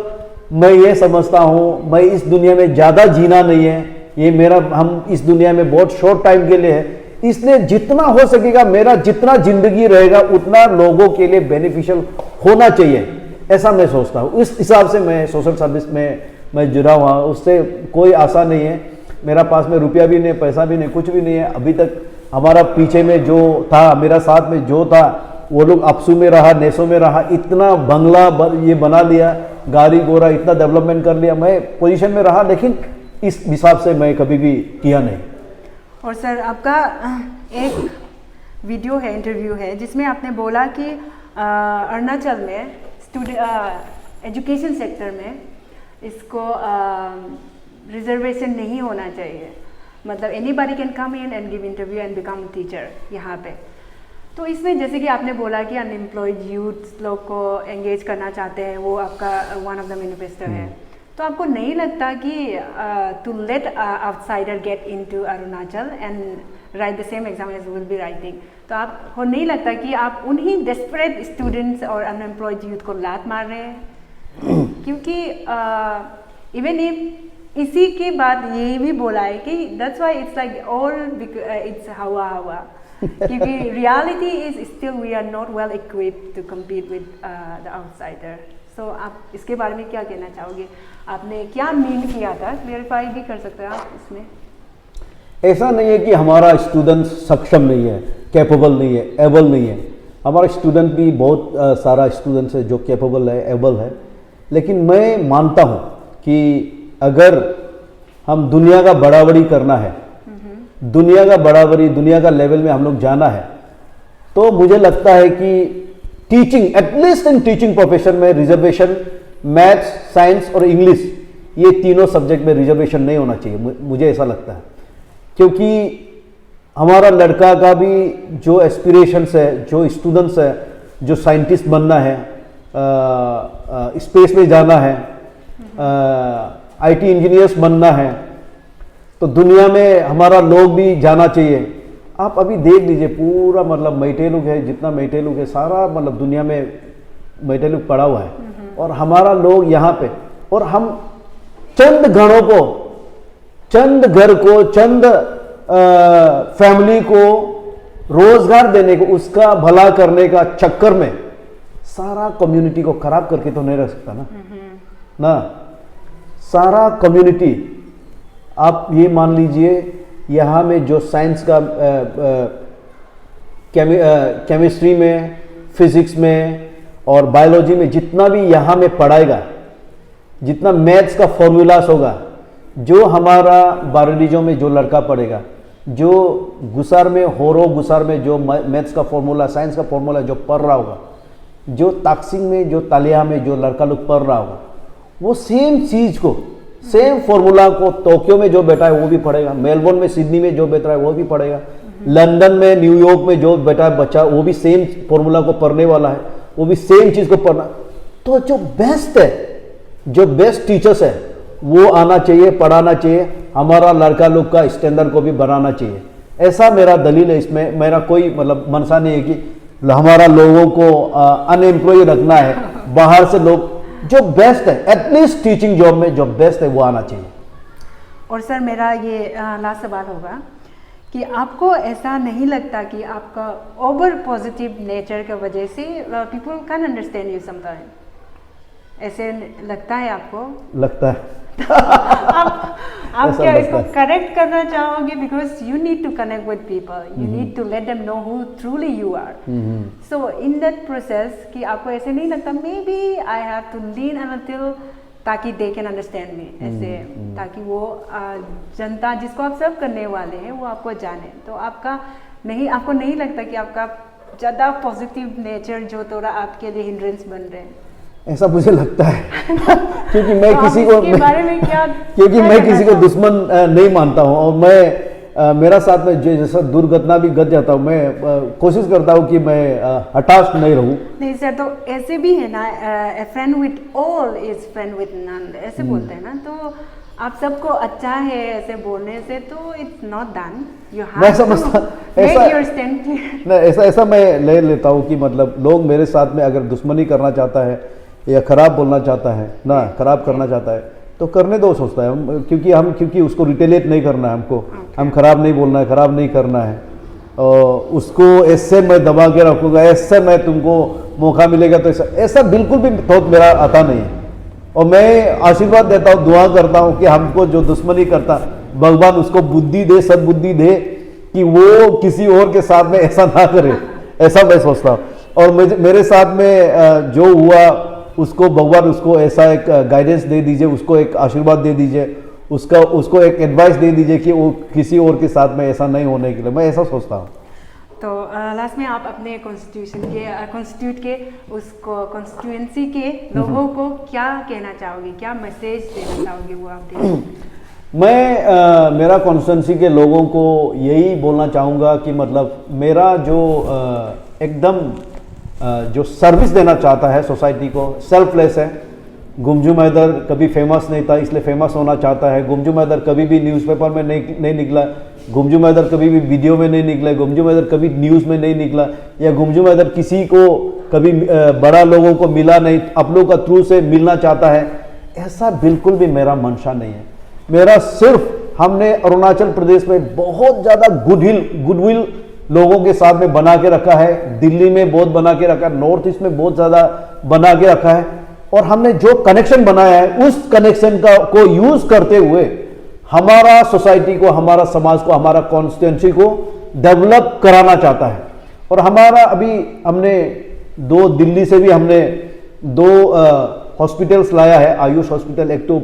मैं ये समझता हूँ, मैं इस दुनिया में ज़्यादा जीना नहीं है, ये मेरा, हम इस दुनिया में बहुत शॉर्ट टाइम के लिए है, इसलिए जितना हो सकेगा, मेरा जितना जिंदगी रहेगा उतना लोगों के लिए बेनिफिशियल होना चाहिए, ऐसा मैं सोचता हूँ। इस हिसाब से मैं सोशल सर्विस में मैं जुड़ा हुआ, उससे कोई आशा नहीं है। मेरा पास में रुपया भी नहीं, पैसा भी नहीं, कुछ भी नहीं है। अभी तक हमारा पीछे में जो था, मेरा साथ में जो था, वो लोग अपसू में रहा, नेसो में रहा, इतना बंगला ये बना लिया, गाड़ी घोड़ा इतना डेवलपमेंट कर लिया, मैं पोजीशन में रहा, लेकिन इस हिसाब से मैं कभी भी किया नहीं। और सर, आपका एक वीडियो है, इंटरव्यू है, जिसमें आपने बोला कि अरुणाचल में एजुकेशन सेक्टर में इसको रिजर्वेशन नहीं होना चाहिए, मतलब anybody can come in and give interview and become teacher यहाँ पे। तो इसमें जैसे कि आपने बोला कि अनएम्प्लॉयड यूथ लोग को एंगेज करना चाहते हैं, वो आपका वन ऑफ द मैनिफेस्टो है। तो आपको नहीं लगता कि to let outsider get into Arunachal and write the same exam as will be writing, तो आपको नहीं लगता कि आप उन्हीं डेस्परेट स्टूडेंट्स और अनएम्प्लॉयड यूथ को लात मार रहे हैं? क्योंकि इवन इसी के बाद ये भी बोला है कि that's why it's like all it's हवा हवा, क्योंकि reality is still we are not well equipped to compete with the outsider. So आप इसके बारे में क्या कहना चाहोगे? आपने क्या मीन किया था, क्लियरिफाई भी कर सकते हैं आप इसमें? ऐसा नहीं है कि हमारा स्टूडेंट सक्षम नहीं है, कैपेबल नहीं है, एबल नहीं है। हमारा स्टूडेंट भी बहुत सारा स्टूडेंट्स है जो कैपेबल है, एबल है। लेकिन मैं मानता हूँ कि अगर हम दुनिया का बड़ा बड़ी करना है दुनिया का बराबरी, दुनिया का लेवल में हम लोग जाना है, तो मुझे लगता है कि teaching, at least in teaching profession में रिजर्वेशन, मैथ्स, साइंस और इंग्लिश, ये तीनों सब्जेक्ट में रिजर्वेशन नहीं होना चाहिए, मुझे ऐसा लगता है। क्योंकि हमारा लड़का का भी जो एस्पिरेशंस है, जो स्टूडेंट्स है, जो साइंटिस्ट बनना है, स्पेस में जाना है, आईटी इंजीनियर्स बनना है, तो दुनिया में हमारा लोग भी जाना चाहिए। आप अभी देख लीजिए पूरा मतलब मैटेलुक है, जितना मैटेलुक है सारा मतलब दुनिया में मैटेलुक पड़ा हुआ है, और हमारा लोग यहाँ पे, और हम चंद घरों को, चंद घर को, चंद फैमिली को रोजगार देने को, उसका भला करने का चक्कर में सारा कम्युनिटी को खराब करके तो नहीं रख सकता ना। सारा कम्युनिटी, आप ये मान लीजिए यहाँ में जो साइंस का केमिस्ट्री में, फिजिक्स में और बायोलॉजी में जितना भी यहाँ में पढ़ाएगा, जितना मैथ्स का फॉर्मूलास होगा, जो हमारा बारडीजों में जो लड़का पढ़ेगा, जो गुसार में, होरो गुसार में जो मैथ्स का फॉर्मूला, साइंस का फॉर्मूला जो पढ़ रहा होगा, जो ताकसिंग में, जो तालिया में जो लड़का लोग पढ़ रहा होगा, वो सेम चीज को, सेम फॉर्मूला को टोक्यो में जो बैठा है वो भी पढ़ेगा, मेलबोर्न में, सिडनी में जो बैठा है वो भी पढ़ेगा, लंदन में, न्यूयॉर्क में जो बैठा है बच्चा वो भी सेम फॉर्मूला को पढ़ने वाला है, वो भी सेम चीज को पढ़ना। तो जो बेस्ट है, जो बेस्ट टीचर्स है वो आना चाहिए, पढ़ाना चाहिए, हमारा लड़का लोग का स्टैंडर्ड को भी बढ़ाना चाहिए। ऐसा मेरा दलील है। इसमें मेरा कोई मतलब मनसा नहीं है कि हमारा लोगों को अनएम्प्लॉय रखना है, बाहर से लोग जो बेस्ट है, एटलीस्ट टीचिंग जॉब में जो बेस्ट है वो आना चाहिए। और सर मेरा ये लास्ट सवाल होगा कि आपको ऐसा नहीं लगता कि आपका ओवर पॉजिटिव नेचर की वजह से people can understand you sometime, ऐसे लगता है आपको? लगता है। आप क्या इसको करेक्ट करना चाहोगे? Because you need to connect with people, you need to let them know who truly you are. So in that process कि आपको ऐसे नहीं लगता maybe I have to lean a little ताकि दे कैन अंडरस्टैंड मी, ऐसे ताकि वो जनता जिसको आप सर्व करने वाले हैं वो आपको जाने, तो आपको नहीं लगता कि आपका ज़्यादा पॉजिटिव नेचर जो थोड़ा आपके लिए हिंड्रेंस बन रहे हैं? ऐसा मुझे लगता है क्योंकि मैं तो किसी को क्योंकि मैं किसी को दुश्मन नहीं मानता हूँ, और मैं मेरा साथ में जैसा दुर्घटना भी घट जाता हूँ, मैं कोशिश करता हूँ कि मैं हताश नहीं रहूँ। नहीं सर, तो ऐसे भी है ना, a friend with all is friend with none, ऐसे बोलते हैं ना, तो आप सबको अच्छा है ऐसे बोलने से तो it's not done, you have to make your stand clear. ऐसा मैं ले लेता हूँ कि मतलब लोग मेरे साथ में अगर दुश्मनी करना चाहता है या खराब बोलना चाहता है ना, खराब करना चाहता है तो करने दो, सोचता है क्योंकि उसको रिटेलिएट नहीं करना है हमको, हम खराब नहीं बोलना है, खराब नहीं करना है, और उसको ऐसे मैं दबा के रखूँगा, ऐसे मैं तुमको मौका मिलेगा तो ऐसा बिल्कुल भी थॉट मेरा आता नहीं है। और मैं आशीर्वाद देता हूँ, दुआ करता हूँ कि हमको जो दुश्मनी करता भगवान उसको बुद्धि दे, सद्बुद्धि दे कि वो किसी और के साथ में ऐसा ना करे, ऐसा मैं सोचता हूँ। और मेरे साथ में जो हुआ उसको भगवान उसको ऐसा एक गाइडेंस दे दीजिए, उसको एक आशीर्वाद दे दीजिए, उसको एक एडवाइस दे दीजिए कि वो किसी और के साथ में ऐसा नहीं होने के लिए, मैं ऐसा सोचता हूँ। तो लास्ट में आप अपने कॉन्स्टिट्यूट के उसको कॉन्स्टिट्यूएंसी के लोगों को क्या कहना चाहोगे, क्या मैसेज देना चाहोगे वो आप दें? मैं मेरा कॉन्स्टिट्यूएंसी के लोगों को यही बोलना चाहूँगा कि मतलब मेरा जो एकदम जो सर्विस देना चाहता है सोसाइटी को, सेल्फलेस है। गुमजू मैदर कभी फेमस नहीं था इसलिए फेमस होना चाहता है। गुमजू मैदर कभी भी न्यूज़पेपर में नहीं निकला, गुमजू मैदर कभी भी वीडियो में नहीं निकला, गुमजू मैदर कभी न्यूज़ में नहीं निकला, या गुमजू मैदर किसी को कभी बड़ा लोगों को मिला नहीं, आप लोगों का थ्रू से मिलना चाहता है, ऐसा बिल्कुल भी मेरा मंशा नहीं है। मेरा सिर्फ हमने अरुणाचल प्रदेश में बहुत ज़्यादा गुडविल लोगों के साथ में बना के रखा है, दिल्ली में बहुत बना के रखा है, नॉर्थ ईस्ट में बहुत ज़्यादा बना के रखा है, और हमने जो कनेक्शन बनाया है उस कनेक्शन को यूज करते हुए हमारा सोसाइटी को, हमारा समाज को, हमारा कॉन्स्टिट्यूएंसी को डेवलप कराना चाहता है। और हमारा अभी हमने दिल्ली से भी हमने 2 हॉस्पिटल्स लाया है, आयुष हॉस्पिटल, एक तो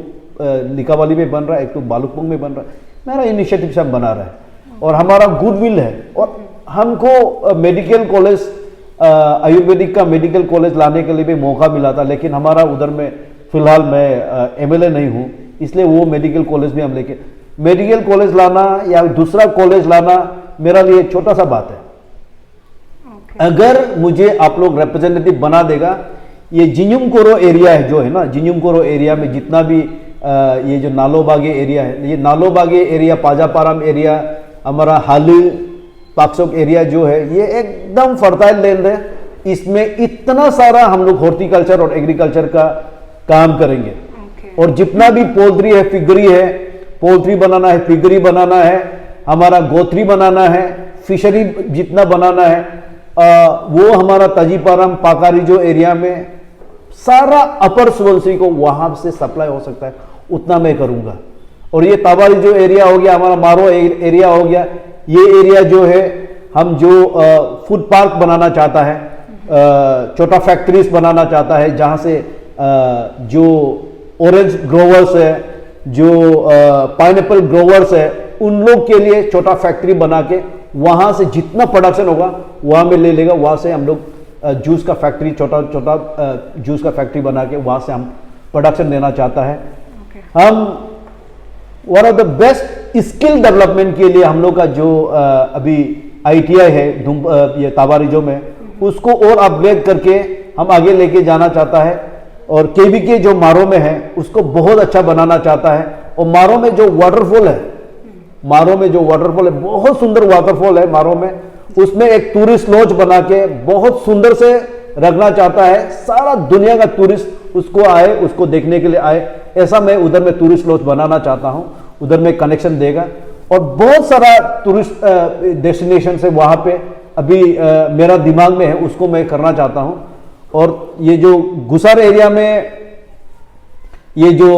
लिकावाली में बन रहा है, एक तो बालुकपुंग में बन रहा है, मेरा इनिशिएटिव सब बना रहा है। और हमारा गुडविल है। और हमको मेडिकल कॉलेज आयुर्वेदिक का मेडिकल कॉलेज लाने के लिए भी मौका मिला था, लेकिन हमारा उधर में फिलहाल मैं एमएलए नहीं हूँ, इसलिए वो मेडिकल कॉलेज भी हम लेके मेडिकल कॉलेज लाना या दूसरा कॉलेज लाना मेरा लिए छोटा सा बात है। अगर मुझे आप लोग रिप्रेजेंटेटिव बना देगा, ये जिन्युमकोरो एरिया है जो है ना, जिन्युमकोरो एरिया में जितना भी ये जो नालोबागे एरिया है, ये नालोबागे एरिया, पाजापाराम एरिया, हमारा हाली पाक्सोक एरिया जो है, ये एकदम फर्टाइल लैंड है। इसमें इतना सारा हम लोग हॉर्टिकल्चर और एग्रीकल्चर का काम करेंगे। और जितना भी पोल्ट्री है, फिगरी है, पोल्ट्री बनाना है, फिगरी बनाना है, हमारा गोत्री बनाना है, फिशरी जितना बनाना है, वो हमारा तजीपाराम पाकारी जो एरिया में सारा अपर सुबनसिरी को वहां से सप्लाई हो सकता है, उतना मैं करूंगा। और ये ताबारी जो एरिया हो गया, हमारा मारो एरिया हो गया, ये एरिया जो है हम जो फूड पार्क बनाना चाहता है, छोटा फैक्ट्रीज बनाना चाहता है, जहां से जो ऑरेंज ग्रोवर्स है, जो पाइनएप्पल ग्रोवर्स है, उन लोग के लिए छोटा फैक्ट्री बना के वहां से जितना प्रोडक्शन होगा वहां में ले लेगा। वहां से हम लोग जूस का फैक्ट्री, छोटा छोटा जूस का फैक्ट्री बना के वहां से हम प्रोडक्शन देना चाहता है। हम one of the best skill development के लिए हम लोग का जो अभी ITI है ये ताबारिजो में, उसको और अपग्रेड करके हम आगे लेके जाना चाहता है। और KVK जो मारो में है उसको बहुत अच्छा बनाना चाहता है। और मारो में जो वाटरफॉल है, मारो में जो वाटरफॉल है, बहुत सुंदर वाटरफॉल है मारो में, उसमें एक टूरिस्ट लॉज बना के बहुत सुंदर से रखना चाहता है। सारा दुनिया का टूरिस्ट उसको आए, उसको देखने के लिए आए, ऐसा मैं उधर में टूरिस्ट लॉज बनाना चाहता हूं। उधर में कनेक्शन देगा और बहुत सारा टूरिस्ट डेस्टिनेशन है वहां पे अभी मेरा दिमाग में है, उसको मैं करना चाहता हूं। और ये जो गुसार एरिया में ये जो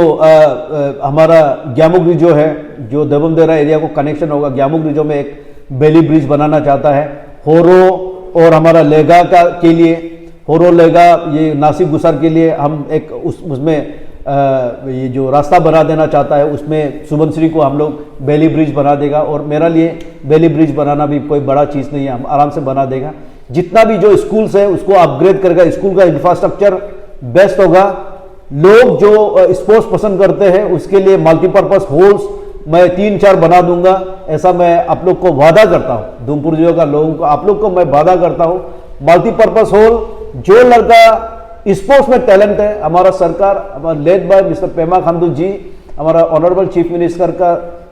हमारा ग्यामुक रिजो है, जो देवमदेरा एरिया को कनेक्शन होगा, ग्यामुक रिजो में एक बेली ब्रिज बनाना चाहता है। होरो और हमारा लेगा का के लिए, होरो लेगा ये नासिक गुसार के लिए हम एक उसमें ये जो रास्ता बना देना चाहता है, उसमें सुबनसिरी को हम लोग बेली ब्रिज बना देगा। और मेरा लिए बेली ब्रिज बनाना भी कोई बड़ा चीज़ नहीं है, हम आराम से बना देगा। जितना भी जो स्कूल्स है उसको अपग्रेड करेगा, स्कूल का इंफ्रास्ट्रक्चर बेस्ट होगा। लोग जो स्पोर्ट्स पसंद करते हैं उसके लिए मल्टीपर्पज हॉल्स मैं 3-4 बना दूंगा, ऐसा मैं आप लोग को वादा करता हूं। धूमपुर जिले का लोगों को, आप लोग को मैं वादा करता हूं, मल्टीपर्पज हॉल, जो लड़का स्पोर्ट्स में टैलेंट है, हमारा सरकार led by mister Pema Khandu ji, हमारा ऑनरेबल चीफ मिनिस्टर का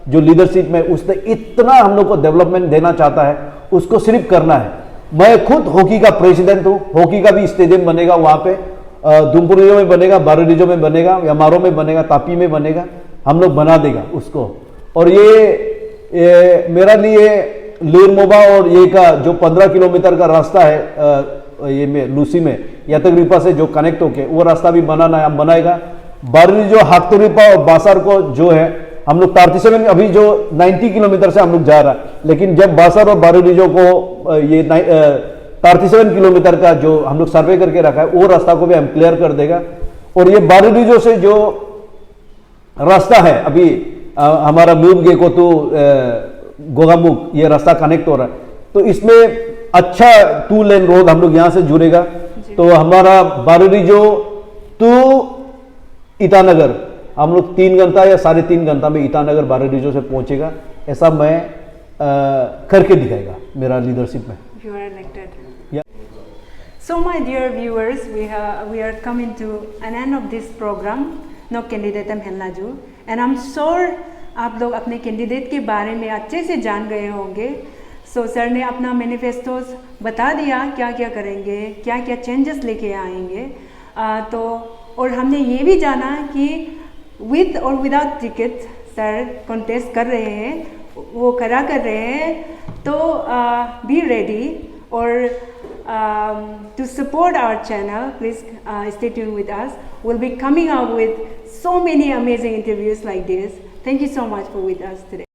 जो लीडरशिप में, उसने इतना हम लोग को डेवलपमेंट देना चाहता है, उसको सिर्फ करना है। मैं खुद हॉकी का प्रेसिडेंट हूँ, हॉकी का भी स्टेडियम बनेगा वहां पे, धूमपुर में बनेगा, बारूदीजो में बनेगा, या मारो में बनेगा, तापी में बनेगा, हम लोग बना देगा उसको। और ये मेरा लिए लीरमोबा और ये का जो 15 किलोमीटर का रास्ता है ये में लूसी में यातगरीपा से जो कनेक्ट होके, वो रास्ता भी बनाना है, हम बनाएगा। बारूदीजो हाकतुरीपा और बासार को जो है हम लोग 37 अभी जो 90 किलोमीटर से हम लोग जा रहा है, लेकिन जब बासार और बारूदीजो को ये 37 किलोमीटर का जो हम लोग सर्वे करके रखा है, वो रास्ता को भी हम क्लियर कर देगा। और ये बारूदीजो से जो रास्ता है अभी हमारा मूव गेको तो गोगामुख, ये रास्ता कनेक्ट हो रहा है, तो इसमें अच्छा 2 लेन रोड हम लोग यहां से जुड़ेगा। तो हमारा बारूदीजो टू ईटानगर हम लोग 3 घंटा या 3.5 घंटा में ईटानगर बारूदीजो से पहुंचेगा, ऐसा मैं करके दिखाएगा मेरा लीडरशिप में। You are elected. So my dear viewers, we are coming to an end of this program, Nok Candidatem Henlaju, and I'm sure आप लोग अपने कैंडिडेट के बारे में अच्छे से जान गए होंगे। सो सर ने अपना मैनिफेस्टोस बता दिया, क्या क्या करेंगे, क्या क्या चेंजेस लेके आएंगे। तो और हमने ये भी जाना कि विद और विदाउट टिकट सर कॉन्टेस्ट कर रहे हैं, वो खड़ा कर रहे हैं। तो बी रेडी और to support our channel, please stay tuned with us. We'll be coming up with so many amazing interviews like this. Thank you so much for with us today.